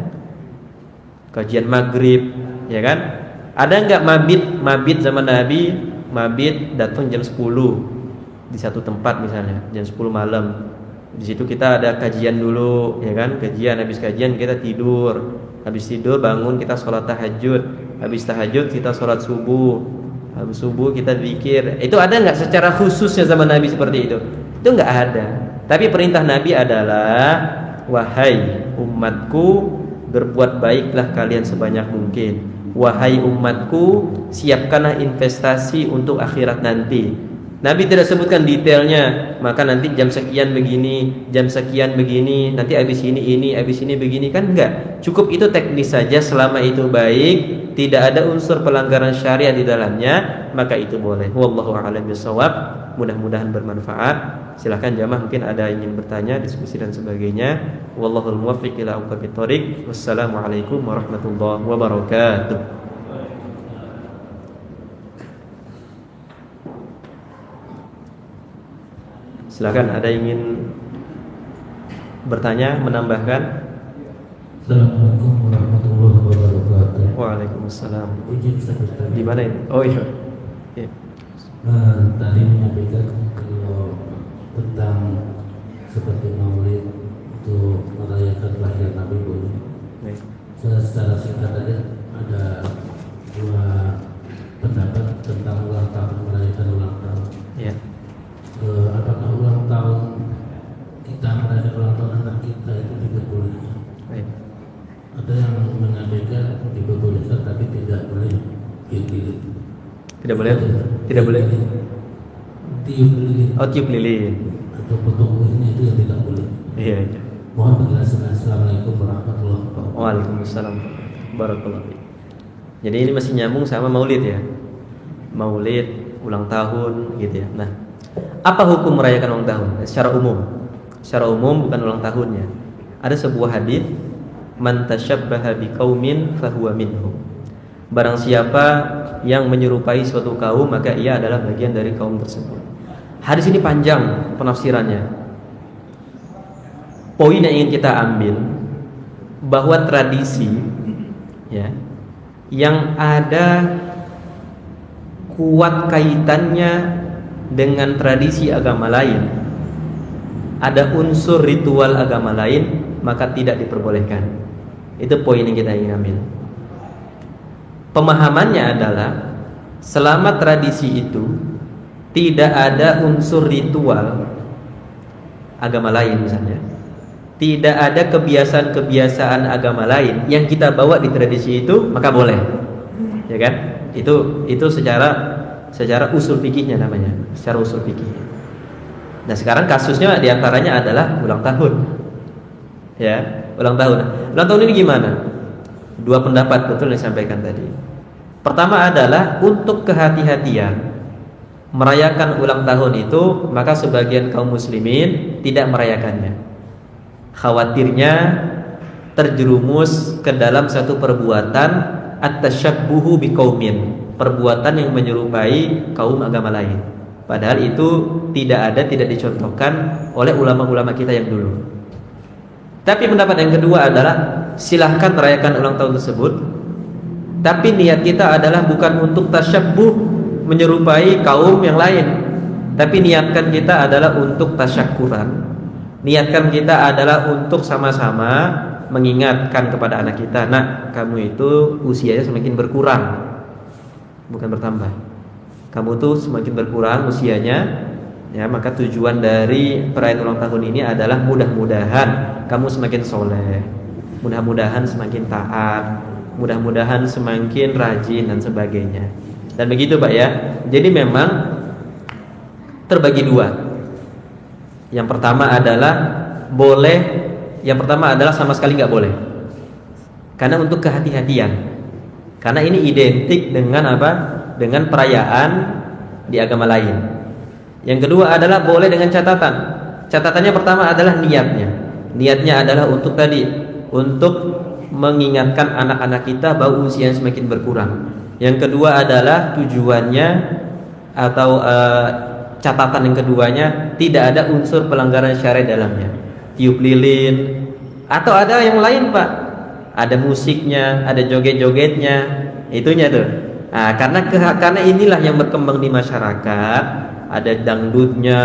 Kajian maghrib, ya kan? Ada nggak mabit zaman Nabi? Mabit datang jam 10 di satu tempat misalnya, jam 10 malam. Di situ kita ada kajian dulu, ya kan? Kajian, habis kajian kita tidur. Habis tidur bangun kita sholat tahajud. Habis tahajud kita sholat subuh. Habis subuh kita zikir. Itu ada nggak secara khususnya zaman Nabi seperti itu? Itu nggak ada. Tapi perintah Nabi adalah, wahai umatku, berbuat baiklah kalian sebanyak mungkin. Wahai umatku, siapkanlah investasi untuk akhirat nanti. Nabi tidak sebutkan detailnya, maka nanti jam sekian begini, jam sekian begini, nanti habis ini, habis ini begini, kan enggak. Cukup itu teknis saja, selama itu baik, tidak ada unsur pelanggaran syariat di dalamnya, maka itu boleh. Wallahu a'lam bishawab. Mudah-mudahan bermanfaat. Silakan jamaah, mungkin ada yang ingin bertanya, diskusi dan sebagainya. Wallahul muwaffiq ila aqwamit thoriq. Wassalamualaikum warahmatullahi wabarakatuh. Silakan, ada yang ingin bertanya, menambahkan? Assalamualaikum warahmatullahi wabarakatuh. Waalaikumsalam. Izin saya bertanya. Di mana ini? Oh iya. Ya. Tadi menyampaikan kalau tentang seperti maulid untuk merayakan kelahiran Nabi boleh. Baik. Secara singkat saja ada dua pendapat tentang ulang tahun, merayakan ulang tahun. Ya. Apakah ulang tahun kita merayakan ulang tahun anak kita itu diperbolehkan? Baik. Ada yang menyampaikan diperbolehkan tapi tidak boleh tiup-lilin. Tidak boleh? Tidak boleh. Tiup-lilin. Oh, tiup lilin. Atau potong kuenya itu yang tidak boleh. Iya, iya. Mohon penjelasan. Assalamualaikum warahmatullahi wabarakatuh. Waalaikumsalam. Barakallahu fiik. Jadi ini masih nyambung sama maulid ya. Maulid, ulang tahun gitu ya. Nah, apa hukum merayakan ulang tahun? Secara umum. Secara umum bukan ulang tahunnya. Ada sebuah hadis, man tasyabbaha biqaumin fahuwa minhum. Barang siapa yang menyerupai suatu kaum, maka ia adalah bagian dari kaum tersebut. Hadis ini panjang penafsirannya. Poin yang ingin kita ambil bahwa tradisi ya yang ada kuat kaitannya dengan tradisi agama lain, ada unsur ritual agama lain, maka tidak diperbolehkan. Itu poin yang kita ingin ambil. Pemahamannya adalah selama tradisi itu tidak ada unsur ritual agama lain misalnya, tidak ada kebiasaan-kebiasaan agama lain yang kita bawa di tradisi itu, maka boleh, ya kan? Itu secara usul fikihnya namanya, secara usul fikih. Nah sekarang kasusnya diantaranya adalah ulang tahun, ya ulang tahun. Ulang tahun ini gimana? Dua pendapat betul yang disampaikan tadi. Pertama adalah untuk kehati-hatian merayakan ulang tahun itu, maka sebagian kaum muslimin tidak merayakannya. Khawatirnya terjerumus ke dalam satu perbuatan at-tasyabbuhu biqaumin, perbuatan yang menyerupai kaum agama lain. Padahal itu tidak dicontohkan oleh ulama-ulama kita yang dulu. Tapi pendapat yang kedua adalah silahkan merayakan ulang tahun tersebut, tapi niat kita adalah bukan untuk tasyabbuh menyerupai kaum yang lain, tapi niatkan kita adalah untuk tasyakuran. Niatkan kita adalah untuk sama-sama mengingatkan kepada anak kita, nak, kamu itu usianya semakin berkurang, bukan bertambah. Kamu tuh semakin berkurang usianya, ya, maka tujuan dari perayaan ulang tahun ini adalah mudah-mudahan kamu semakin soleh, mudah-mudahan semakin taat, mudah-mudahan semakin rajin dan sebagainya. Dan begitu Pak ya. Jadi memang terbagi dua. Yang pertama adalah boleh, yang pertama adalah sama sekali nggak boleh. Karena untuk kehati-hatian. Karena ini identik dengan apa? Dengan perayaan di agama lain. Yang kedua adalah boleh dengan catatan. Catatannya pertama adalah niatnya. Niatnya adalah untuk tadi, untuk mengingatkan anak-anak kita bahwa usia semakin berkurang. Yang kedua adalah tujuannya atau catatan yang keduanya tidak ada unsur pelanggaran syariat dalamnya, tiup lilin atau ada yang lain Pak, ada musiknya, ada joget-jogetnya, itunya tuh. Nah, karena inilah yang berkembang di masyarakat, ada dangdutnya,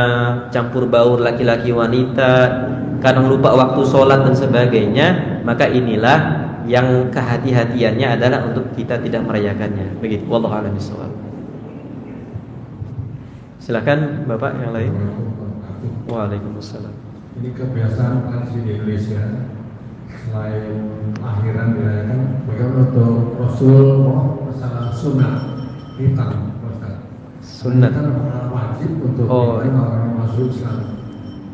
campur baur laki-laki wanita, kadang lupa waktu sholat dan sebagainya, maka inilah yang kehati-hatiannya adalah untuk kita tidak merayakannya. Begitu. Wallahu a'lam bishawab. Silakan Bapak yang lain. Waalaikumsalam. Ini kebiasaan tradisi di Indonesia, selain akhiran dirayakan, bagaimana untuk Rasul masalah sunnah hitam, sunnah kan wajib untuk orang masuk Islam.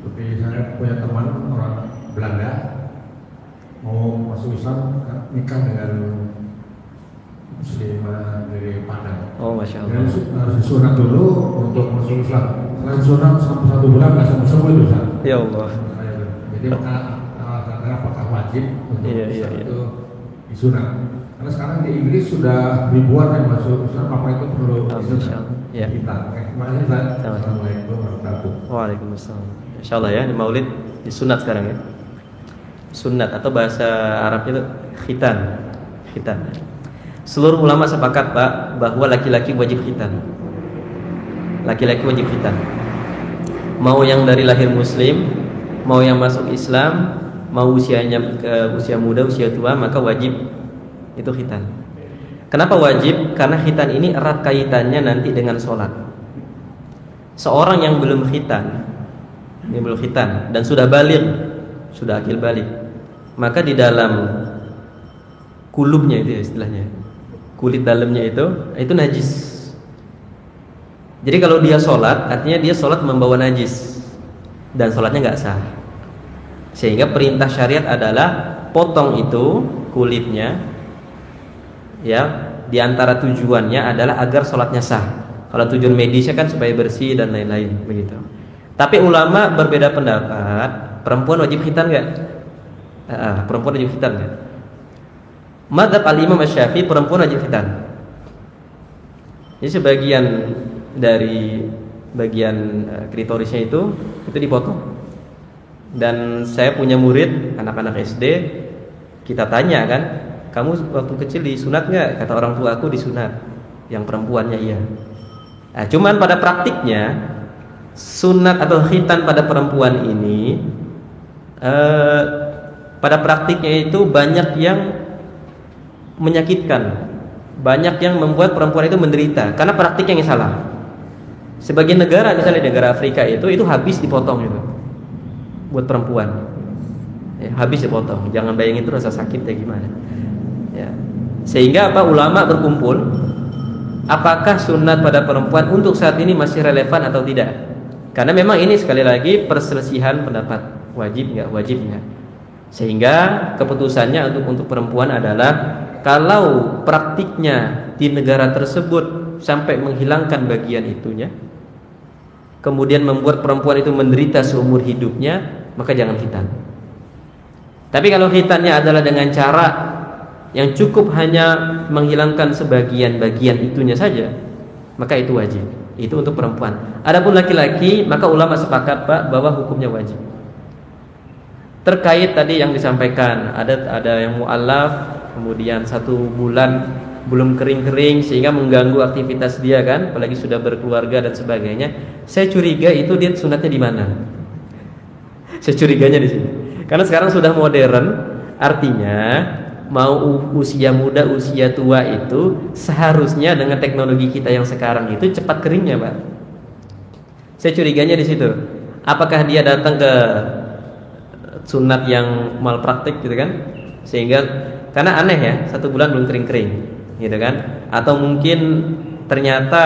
Seperti saya punya teman orang Belanda mau masuk Islam, nikah dengan muslimah dari Padang. Oh, masya Allah. Harus disunat dulu untuk masuk Islam. Selain sunat sampai 1 bulan nggak sembuh itu, Ustaz. Ya Allah. Jadi apakah wajib untuk itu disunat? Karena sekarang di Inggris sudah ribuan yang masuk Islam, apa itu perlu disunat? Ya. Kita. Makanya Ustaz. Assalamualaikum warahmatullahi wabarakatuh. Waalaikumsalam. Insya Allah ya, di Maulid disunat sekarang ya. Sunat atau bahasa Arabnya itu khitan. Khitan. Seluruh ulama sepakat Pak bahwa laki-laki wajib khitan. Laki-laki wajib khitan. Mau yang dari lahir muslim, mau yang masuk Islam, mau usianya usia muda, usia tua, maka wajib itu khitan. Kenapa wajib? Karena khitan ini erat kaitannya nanti dengan sholat. Seorang yang belum khitan, dan sudah baligh, sudah akil baligh, maka di dalam kulubnya itu ya istilahnya, kulit dalamnya itu najis. Jadi kalau dia sholat, artinya dia sholat membawa najis dan sholatnya nggak sah. Sehingga perintah syariat adalah potong itu kulitnya, ya. Di antara tujuannya adalah agar sholatnya sah. Kalau tujuan medisnya kan supaya bersih dan lain-lain, begitu. Tapi ulama berbeda pendapat. Perempuan wajib khitan nggak? Perempuan wajib khitan nggak? Madzhab al-Imam Asy-Syafi'i perempuan wajib khitan. Jadi sebagian dari bagian klitorisnya itu dipotong. Dan saya punya murid anak-anak SD, kita tanya kan, kamu waktu kecil disunat nggak? Kata orang tua aku disunat. Yang perempuannya iya. Nah, cuman pada praktiknya sunat atau khitan pada perempuan ini pada praktiknya itu banyak yang menyakitkan, banyak yang membuat perempuan itu menderita karena praktik yang salah. Sebagian negara, misalnya negara Afrika itu habis dipotong itu buat perempuan. Ya, habis dipotong. Jangan bayangin itu rasa sakit ya gimana. Ya. Sehingga apa, ulama berkumpul, apakah sunat pada perempuan untuk saat ini masih relevan atau tidak? Karena memang ini sekali lagi perselisihan pendapat, wajib nggak. Sehingga keputusannya untuk perempuan adalah kalau praktiknya di negara tersebut sampai menghilangkan bagian itunya, kemudian membuat perempuan itu menderita seumur hidupnya, maka jangan khitan. Tapi kalau khitannya adalah dengan cara yang cukup hanya menghilangkan sebagian bagian itunya saja, maka itu wajib. Itu untuk perempuan. Adapun laki-laki, maka ulama sepakat Pak bahwa hukumnya wajib. Terkait tadi yang disampaikan, ada yang mu'allaf, kemudian 1 bulan belum kering-kering sehingga mengganggu aktivitas dia kan, apalagi sudah berkeluarga dan sebagainya. Saya curiga itu dia sunatnya di mana? Saya curiganya di sini. Karena sekarang sudah modern, artinya mau usia muda, usia tua itu seharusnya dengan teknologi kita yang sekarang itu cepat keringnya, Pak. Saya curiganya di situ. Apakah dia datang ke sunat yang malpraktik gitu kan? Sehingga karena aneh ya, 1 bulan belum kering-kering gitu kan? Atau mungkin ternyata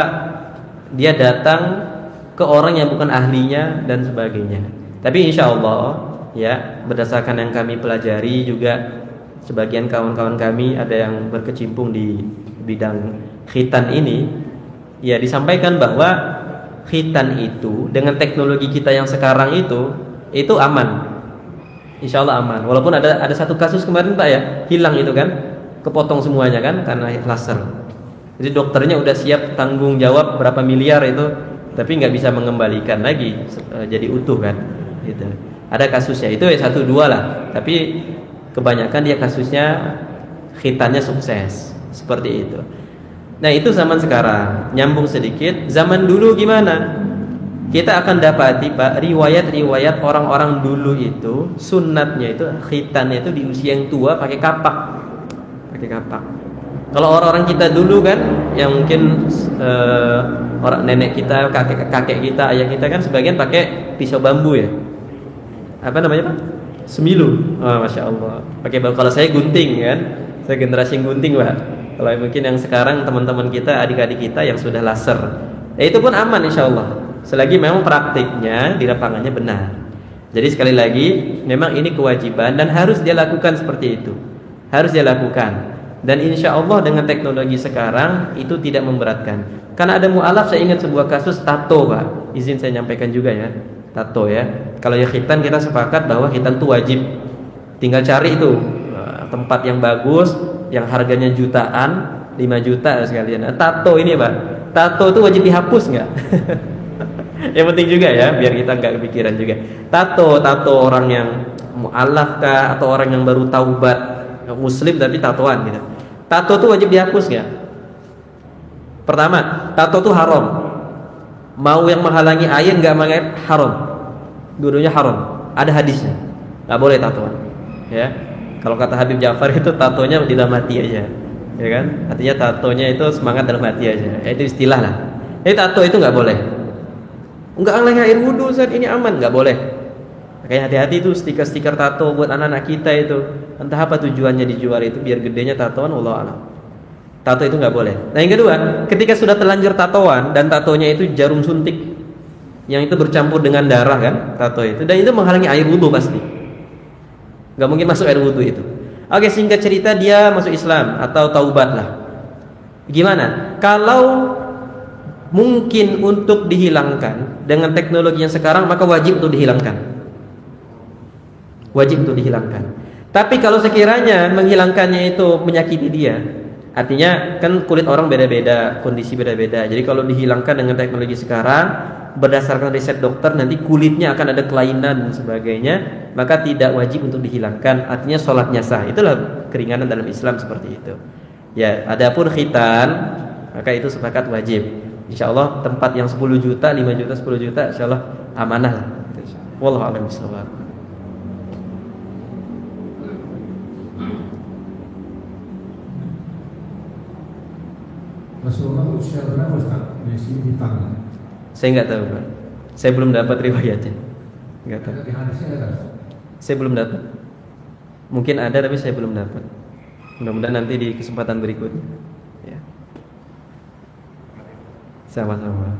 dia datang ke orang yang bukan ahlinya dan sebagainya. Tapi insya Allah ya, berdasarkan yang kami pelajari juga, sebagian kawan-kawan kami ada yang berkecimpung di bidang khitan ini, ya disampaikan bahwa khitan itu dengan teknologi kita yang sekarang itu aman, insya Allah aman. Walaupun ada 1 kasus kemarin Pak ya, hilang itu kan, kepotong semuanya kan karena laser. Jadi dokternya udah siap tanggung jawab berapa miliar itu, tapi nggak bisa mengembalikan lagi jadi utuh kan, gitu. Ada kasusnya itu ya 1-2 lah, tapi kebanyakan dia kasusnya khitannya sukses seperti itu. Nah itu zaman sekarang. Nyambung sedikit, zaman dulu gimana? Kita akan dapati Pak, riwayat-riwayat orang-orang dulu itu sunatnya itu, khitannya itu di usia yang tua pakai kapak. Kalau orang-orang kita dulu kan, yang mungkin orang nenek kita, kakek kita, ayah kita kan sebagian pakai pisau bambu ya. Apa namanya Pak? Semilu. Oh, Masya Allah. Pakai bambu. Kalau saya gunting kan, saya generasi gunting Pak. Kalau mungkin yang sekarang teman-teman kita, adik-adik kita yang sudah laser, ya itu pun aman insya Allah, selagi memang praktiknya di lapangannya benar. Jadi sekali lagi, memang ini kewajiban dan harus dia lakukan seperti itu. Harus dia lakukan. Dan insya Allah dengan teknologi sekarang itu tidak memberatkan. Karena ada mu'alaf, saya ingat sebuah kasus tato Pak. Izin saya nyampaikan juga ya, tato ya. Kalau ya khitan kita sepakat bahwa khitan itu wajib. Tinggal cari itu tempat yang bagus, yang harganya jutaan, 5 juta sekalian. Nah, tato ini Pak, tato itu wajib dihapus nggak? Yang penting juga ya, biar kita nggak kepikiran juga. Tato orang yang mu'alaf kah, atau orang yang baru taubat, muslim tapi tatoan gitu. Tato itu wajib dihapus nggak? Pertama, tato itu haram. Mau yang menghalangi air nggak mengalir, haram. Dulunya haram. Ada hadisnya, nggak boleh tatoan. Ya, kalau kata Habib Ja'far itu tatonya di dalam hati aja, ya kan? Artinya tatonya itu semangat dalam hati aja. Itu istilah lah. Tato itu nggak boleh. Nggak ngalahin air wudhu saat ini aman, nggak boleh. Makanya hati-hati itu stiker-stiker tato buat anak-anak kita itu. Entah apa tujuannya dijual itu, biar gedenya tatoan, wallahu a'lam. Tato itu nggak boleh. Nah yang kedua, ketika sudah terlanjur tatoan dan tatonya itu jarum suntik, yang itu bercampur dengan darah kan, tato itu, dan itu menghalangi air wudhu pasti. Nggak mungkin masuk air wudhu itu. Oke, singkat cerita dia masuk Islam atau taubat lah. Gimana? Kalau mungkin untuk dihilangkan dengan teknologi yang sekarang, maka wajib untuk dihilangkan. Wajib untuk dihilangkan. Tapi kalau sekiranya menghilangkannya itu menyakiti dia, artinya kan kulit orang beda-beda, kondisi beda-beda. Jadi kalau dihilangkan dengan teknologi sekarang, berdasarkan riset dokter nanti kulitnya akan ada kelainan dan sebagainya, maka tidak wajib untuk dihilangkan. Artinya sholatnya sah. Itulah keringanan dalam Islam seperti itu. Ya, adapun khitan, maka itu sepakat wajib. Insya Allah tempat yang 10 juta, 5 juta, 10 juta, insya Allah amanah lah. Wallahu a'lam bishawab. Rasulullah usia berapa Ustaz? Di hitam. Saya nggak tahu Pak. Saya belum dapat riwayatnya. Nggak tahu. Di hadisnya ada. Saya belum dapat. Mungkin ada tapi saya belum dapat. Mudah-mudahan nanti di kesempatan berikutnya. Ya. Sama-sama.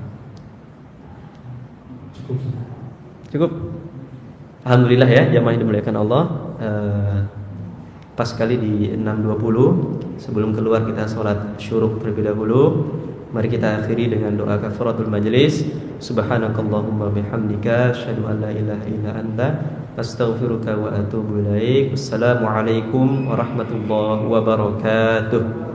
Cukup. Alhamdulillah ya, jamaah yang dimuliakan Allah. Pas sekali di 6.20. Sebelum keluar kita sholat syuruk terlebih dahulu. Mari kita akhiri dengan doa kafaratul majlis. Subhanakallahumma bihamdika asyhadu an la ilaha illa anta astaghfiruka wa atubu ilaik. Wassalamualaikum warahmatullahi wabarakatuh.